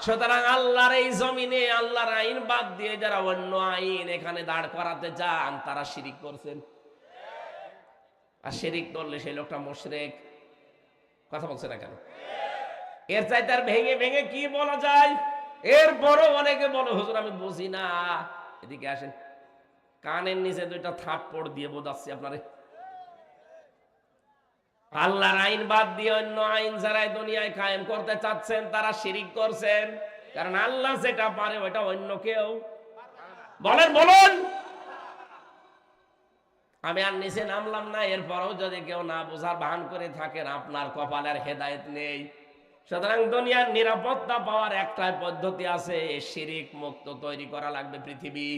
সুতরাং আল্লাহর এই জমিনে আল্লাহর আইন বাদ দিয়ে যারা অন্য আইন এখানে দাঁড় করাতে চান, তারা শিরিক করছেন। আর শিরিক করলে সেই লোকটা মুশরিক। কথা বলছে না কেন? এর চাইতে আর ভেঙে ভেঙে কি বলা যায়? এরপরও অনেকে বলে, হুজুর আমি বুঝি না। এদিকে আসেন, কানের নিচে 2টা থাপ্পড় দিয়ে বোঝাচ্ছি আপনারে। আল্লাহর আইন বাদ দিয়ে অন্য আইন যারা দুনিয়ায় কায়েম করতে চাচ্ছেন, তারা শিরিক করছেন। কারণ আল্লাহ যেটা পারে ওইটা অন্য কেউ বলেন। বলুন, আমি আর নিচে নামলাম না। এরপরও যদি কেউ না বোঝার ভান করে থাকেন, আপনার কপালের হেদায়েত নেই। সুতরাং দুনিয়ার নিরাপত্তা পাওয়ার একটাই পদ্ধতি আছে, শিরিক মুক্ত তৈরি করা লাগবে পৃথিবী।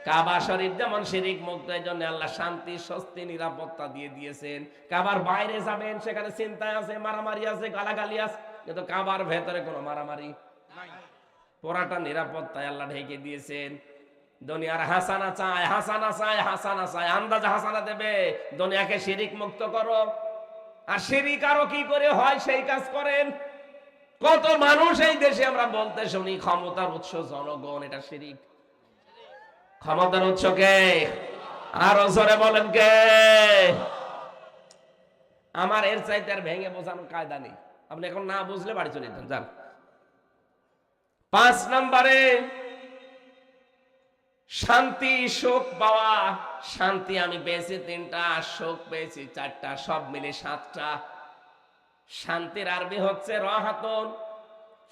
কাবা শরীফ যেমন শিরিক মুক্ত, এই জন্য আল্লাহ শান্তি, স্বস্তি, নিরাপত্তা দিয়ে দিয়েছেন। কাবার বাইরে যাবেন, সেখানে চিন্তায় আছে, মারামারি আছে, গালাগালি আছে, কিন্তু কাবার ভেতরে কোনো মারামারি নাই, পুরাটা নিরাপত্তায় আল্লাহ ঢেকে দিয়েছেন। দুনিয়ার হাসানা চায়, হাসানা চায়, হাসানা চায়, আন্দাজ হাসানা দেবে। দুনিয়াকে শিরিক মুক্ত করো, আর শিরিক আরো কি করে হয় সেই কাজ করেন। কত মানুষ এই দেশে আমরা বলতে শুনি ক্ষমতার উৎস জনগণ, এটা শিরিক। ক্ষমতার উৎস কে? আরো জোরে বলেন কে? আমার এর চাইতে আর ভেঙে বোঝানোর কায়দা নেই, আপনি এখন না বুঝলে বাড়ি চলে যেতেন। যান 5 নম্বরে শান্তি, সুখ পাওয়া। শান্তি আমি পেয়েছি 3টা, সুখ পেয়েছি 4টা, সব মিলে 7টা। শান্তির আরবি হচ্ছে রাহাতুন,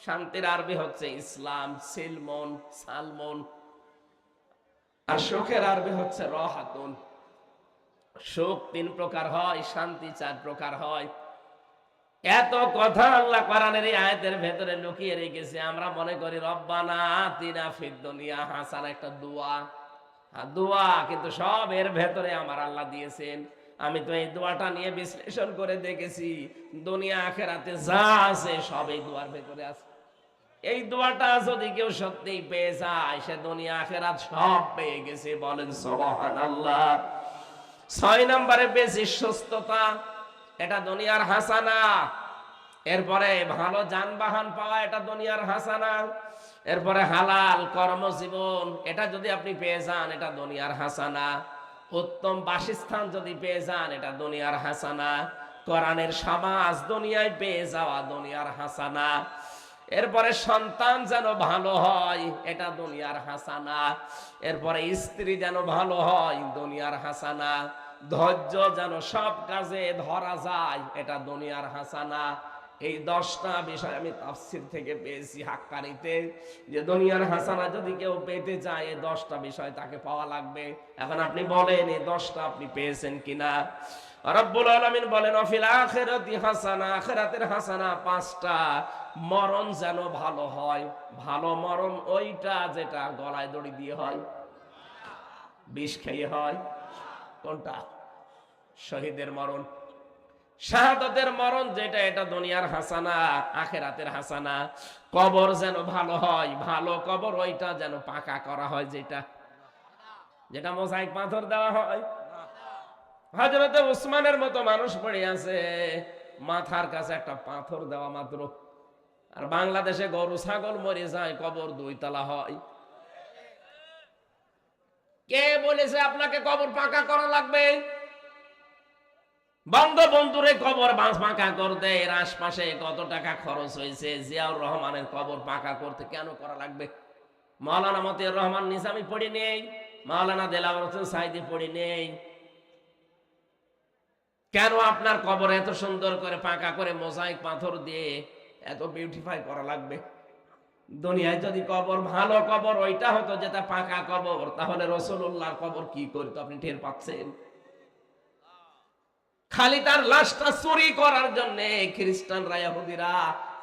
শান্তির আরবি হচ্ছে ইসলাম, সিলমন, সালমন। আর সুখের আরবি হচ্ছে রাহাতুন। সুখ 3 প্রকার হয়, শান্তি 4 প্রকার হয়। এত কথা আল্লাহ কোরআনের এই আয়াতের ভেতরে লুকিয়ে রেখেছে। আমরা মনে করি রব্বানা আতিনা ফিদ দুনিয়া হাসানা, একটা দোয়া, দোয়া, কিন্তু সব এর ভেতরে আমার আল্লাহ দিয়েছেন। আমি তো এই দোয়াটা নিয়ে বিশ্লেষণ করে দেখেছি, দুনিয়া আখিরাতে যা আছে সব এই দোয়ার ভেতরে আছে। এই দোয়াটা যদি কেউ সত্যি পেয়ে যায়, সে দুনিয়া আখিরাত সব পেয়ে গেছে। বলেন সুবহানাল্লাহ। 6 নম্বরে বেশি সুস্থতা, এটা দুনিয়ার হাসানা। এরপরে ভালো যানবাহন পাওয়া, এটা দুনিয়ার হাসানা। এরপরে হালাল কর্মজীবন, এটা যদি আপনি পেয়ে যান, এটা দুনিয়ার হাসানা। উত্তম বাসস্থান যদি পেয়ে যান, এটা দুনিয়ার হাসানা। কোরআনের সমাজ দুনিয়ায় পেয়ে যাওয়া দুনিয়ার হাসানা। এরপরে সন্তান যেন ভালো হয়, এটা দুনিয়ার হাসানা। এরপরে স্ত্রী যেন ভালো হয়, দুনিয়ার হাসানা। ধৈর্য যেন সব কাজে ধরা যায়, এটা দুনিয়ার হাসানা। এই 10টা বিষয় আমি তাফসীর থেকে পেয়েছি হাক্কানিতে, যে দুনিয়ার হাসানা যদি কেউ পেতে চায়, এই 10টা বিষয় তাকে পাওয়া লাগবে। এখন আপনি বলেন এই 10টা আপনি পেয়েছেন কিনা? রব্বুল আলামিন বলেন অফিল আখিরাতি হাসানা, আখিরাতের হাসানা 5টা। মরণ যেন ভালো হয়। ভালো মরণ ওইটা যেটা গলায় দড়ি দিয়ে হয়, বিষ খেয়ে হয়। কোনটা? শহীদের মরণ, শাহাদাতের মরণ যেটা, এটা দুনিয়ার হাসানা, আখিরাতের হাসানা। কবর যেন ভালো হয়, ভালো কবর ওইটা যেন পাকা করা হয়, যেটা যেটা মোজাইক পাথর দেওয়া হয়। হযরতে উসমানের মতো মানুষ পড়ে আছে, মাথার কাছে একটা পাথর দেওয়া মাত্র। আর বাংলাদেশে গরু ছাগল মরে যায়, কবর 2 তলা হয়। কে বলেছে আপনাকে কবর পাকা করা লাগবে? বঙ্গবন্ধুরে কবর পাকা করতে এর আশপাশে কত টাকা খরচ হয়েছে। জিয়াউর রহমানের কবর পাকা করতে কেন করা লাগবে? মাওলানা মতিউর রহমান নিজামী পড়ে নেই, মাওলানা দেলাওয়ার হোসেন সাইদি পড়ে নেই। কেন আপনার কবর এত সুন্দর করে পাকা করে মোজাইক পাথর দিয়ে এত বিউটিফাই করা লাগবে? দুনিয়ায় যদি কবর ভালো কবর ওইটা হতো যেটা পাকা কবর, তাহলে রাসূলুল্লাহর কবর কি করতো আপনি টের পাচ্ছেন? খালি তার লাশটা চুরি করার জন্য খ্রিস্টানরা, ইহুদিরা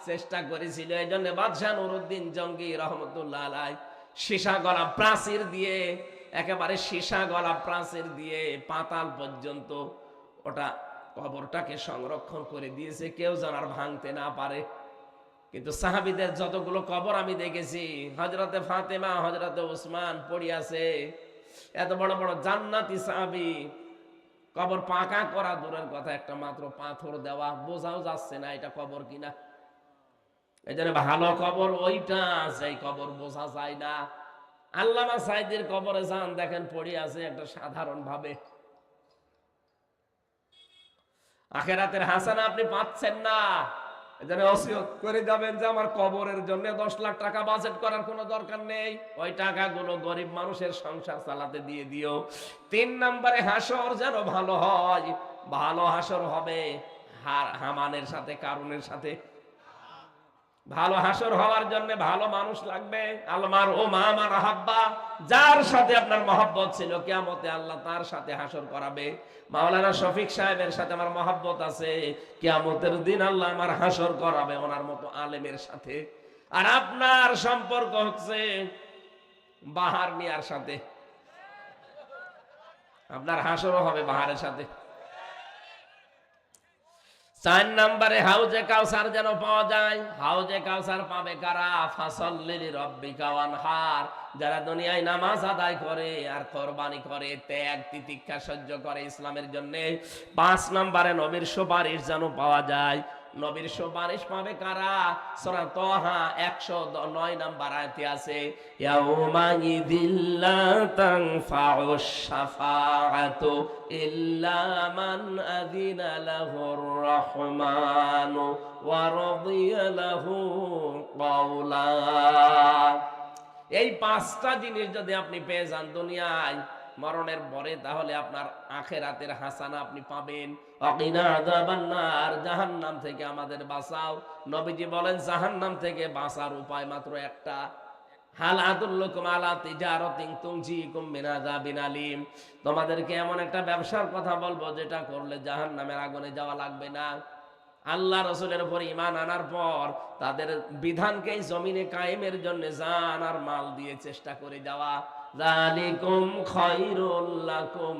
চেষ্টা করেছিল। এই জন্য বাদশাহ নুরউদ্দিন জঙ্গি রহমতুল্লাহ আলাইহি সীসা গলা প্রাচীর দিয়ে, একেবারে সীসা গলা প্রাচীর দিয়ে পাতাল পর্যন্ত ওটা কবরটাকে সংরক্ষণ করে দিয়েছে, কেউ যেন আর ভাঙতে না পারে। কিন্তু সাহাবীদের যতগুলো কবর আমি দেখেছি, হযরতে ফাতেমা, হযরতে ওসমান পড়ে আছে। এত বড় বড় জান্নাতি সাহাবী, কবর পাকা করা দূরের কথা, একটা মাত্র পাথর দেওয়া, বোঝাও যাচ্ছে না এটা কবর কিনা। এই জন্য ভালো কবর ওইটা, সেই কবর বোঝা যায় না। আল্লামা সাইদির কবরে যান, দেখেন পড়ে আছে একটা সাধারণ ভাবে। আখিরাতের হাসানা আপনি পাচ্ছেন না। এজন্য ওসিয়ত করে যাবেন যে আমার কবরের জন্য 10 লাখ টাকা বাজেট করার কোনো দরকার নেই, ওই টাকাগুলো গরিব মানুষের সংসার চালাতে দিয়ে দিও। 3 নম্বরে হাসর যেন ভালো হয়। ভালো হাসর হবে হামানের সাথে, কারুনের সাথে। ভালো হাসর হওয়ার জন্য ভালো মানুষ লাগবে। আলমার ও মামার হাব্বা, যার সাথে আপনার মহব্বত ছিল, কিয়ামতে আল্লাহ তার সাথে হাসর করাবে। মাওলানা শফিক সাহেবের সাথে আমার মহব্বত আছে, কিয়ামতের দিন আল্লাহ আমার হাসর করাবে ওনার মতো আলেমের সাথে। আর আপনার সম্পর্ক হচ্ছে বাহার মিয়ার সাথে। আপনার হাসরও হবে বাহারের সাথে। 4 নম্বরে হাউজে কাউসার যেন পাওয়া যায়। হাউজে কাউসার পাবে কারা? ফাসাল্লি লিরাব্বিকা ওয়ানহার, যারা দুনিয়ায় নামাজ আদায় করে আর কোরবানি করে, ত্যাগ তিতিক্ষা সহ্য করে ইসলামের জন্য। 5 নম্বরে নবীর সুপারিশ যেন পাওয়া যায়। নবীর সুপারিশ পাবে কারা? সূরা তাহা 109 নম্বর আয়াতে আছে, ইয়াউমা ইযিল্লা তানফাউশ শাফাআতু ইল্লা মান আযিনা লাহুর রাহমানু ওয়া রাদিয়া লাহু কাওলা। এই 5টা জিনিস যদি আপনি পেয়ে যান দুনিয়ায় মরণের পরে, তাহলে আপনার আখিরাতের হাসানা আপনি পাবেন। ওয়াকিনা আযাবান্নার, জাহান্নাম থেকে আমাদের বাঁচাও। নবীজি বলেন জাহান্নাম থেকে বাঁচার উপায় মাত্র একটা। হাল আদুল্লুকুম আলা তিজারাতিন তুনজিকুম মিন আযাবিন আলীম, তোমাদেরকে এমন একটা ব্যবসার কথা বলবো যেটা করলে জাহান্নামের আগুনে যাওয়া লাগবে না। আল্লাহ রাসূলের উপর ঈমান আনার পর তাদের বিধানকে জমিনে কায়েমের জন্য জান আর মাল দিয়ে চেষ্টা করে যাওয়া। যালিকুম খায়রুল লাকুম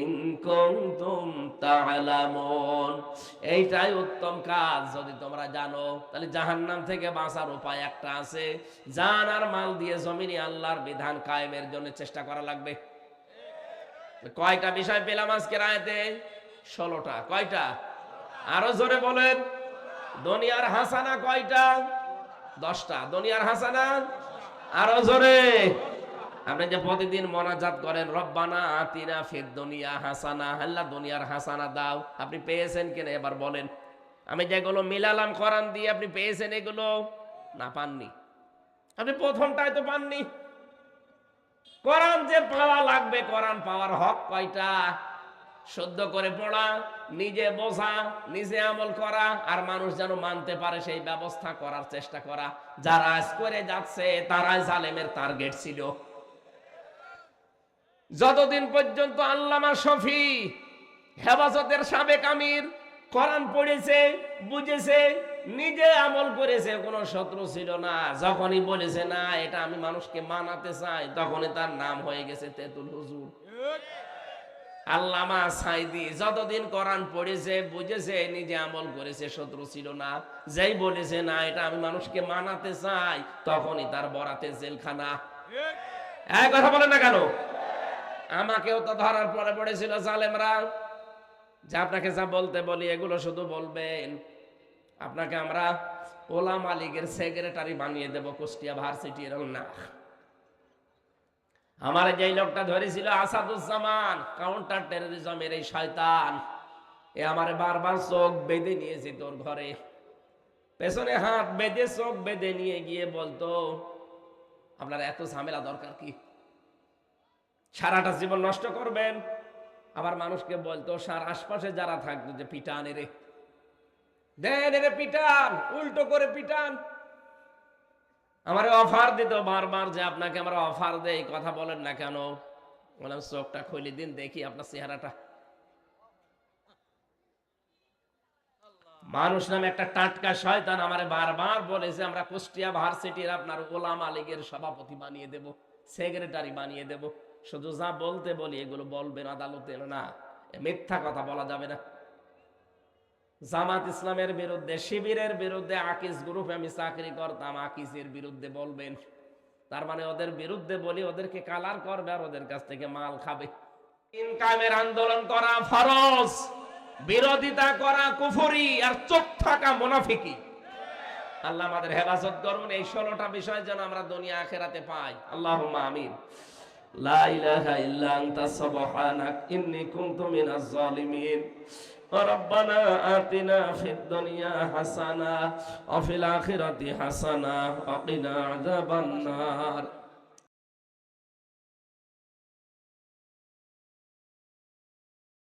ইন কুনতুম তা'লামুন, এইটাই উত্তম কাজ যদি তোমরা জানো। তাহলে জাহান্নাম থেকে বাঁচার উপায় একটা আছে, জান আর মাল দিয়ে জমিনে আল্লাহর বিধান কায়েমের জন্য চেষ্টা করা লাগবে। কয়টা বিষয় পেলাম আজকের আয়াতে? 16টা। কয়টা? আরো জোরে বলেন। দুনিয়ার হাসানা কয়টা? 10টা। দুনিয়ার হাসানা আরো জোরে। আপনি যে প্রতিদিন মোনাজাত করেন, রব্বানা আতিনা ফিদ দুনিয়া হাসানা, আল্লাহ দুনিয়ার হাসানা দাও, আপনি পেয়েছেন কিনা এবার বলেন। আমি যেগুলো মিলালাম কোরআন দিয়ে, আপনি পেয়েছেন এগুলো? না, পাননি। আপনি প্রথমটাই তো পাননি। কোরআন যে পাওয়া লাগবে, কোরআন পাওয়ার হক কয়টা? শুদ্ধ করে পড়া, নিজে বোঝা, নিজে আমল করা, আর মানুষ যেন মানতে পারে সেই ব্যবস্থা করার চেষ্টা করা। যারা আজ করে যাচ্ছে তারাই জালেমের টার্গেট ছিল। যতদিন পর্যন্ত আল্লামা শফি হেফাজতের সাবেক আমির কোরআন পড়েছে, বুঝেছে, নিজে আমল করেছে, কোনো শত্রু ছিল না। যখনই বলেছে না এটা আমি মানুষকে মানাতে চাই, তখনই তার নাম হয়ে গেছে তেতুল হুজুর। আল্লামা সাইদি যতদিন কোরআন পড়েছে, বুঝেছে, নিজে আমল করেছে, শত্রু ছিল না। যেই বলেছে না এটা আমি মানুষকে মানাতে চাই, তখনই তার বরাতে জেলখানা। এই কথা বলেন না কেন? আমাকেও তো ধরার পরে পড়েছিল জালেমরা, যে আপনাকে যা বলতে বলি এগুলো শুধু বলবেন। আপনাকে আমরা ওলামা লীগের সেক্রেটারি বানিয়ে দেব কুষ্টিয়া ভার্সিটির। না, আমার যেই লোকটা ধরেছিল আসাদুজ্জামান, কাউন্টার টেরোরিজমের এই শয়তান, এ আমারে বারবার চোখ বেঁধে নিয়েছে তোর ঘরে, পেছনে হাত বেঁধে চোখ বেঁধে নিয়ে গিয়ে বলতো আপনার এত ঝামেলা দরকার কি? সারাটা জীবন নষ্ট করবেন। আবার মানুষকে বলতো সার আশপাশে যারা থাকতো যে পিটান এরে, দেন এরে পিটান, উল্টো করে পিটান। আমার অফার দিত বারবার যে আপনাকে আমরা অফার দেই, কথা বলেন না কেন? বললাম চোখটা খুলে দিন দেখি আপনার চেহারাটা। মানুষ নামে একটা টাটকা শয়তান আমারে বারবার বলেছে আমরা কুষ্টিয়া ভার্সিটির আপনার ওলামা লীগের সভাপতি বানিয়ে দেব, সেক্রেটারি বানিয়ে দেব। শুধু যা বলতে বলি এগুলো বলবেন আদালতে, না মিথ্যা কথা বলা যাবে না। জামাত ইসলামের বিরুদ্ধে, শিবিরের বিরুদ্ধে, আকিস গ্রুপে আমি চাকরি করতাম, আকিসের বিরুদ্ধে বলবেন, তার মানে ওদের বিরুদ্ধে বলি ওদেরকে কালার করবে আর ওদের কাছ থেকে মাল খাবে। ইনকামের আন্দোলন করা ফরজ, বিরোধিতা করা কুফরি, আর চুপ থাকা মুনাফিকি। আল্লাহ আমাদের হেফাজত করুন। এই 16টা বিষয় যেন আমরা দুনিয়া আখিরাতে পাই। আল্লাহুম্মা আমিন। লা ইলাহা ইল্লা আনতা সুবহানাক ইন্নী কুনতু মিনাজ জালিমিন। রব্বানা আতিনা ফিদ দুনিয়া হাসানাহ ওয়া ফিল আখিরাতি হাসানাহ ওয়া কিনা আযাবান নার।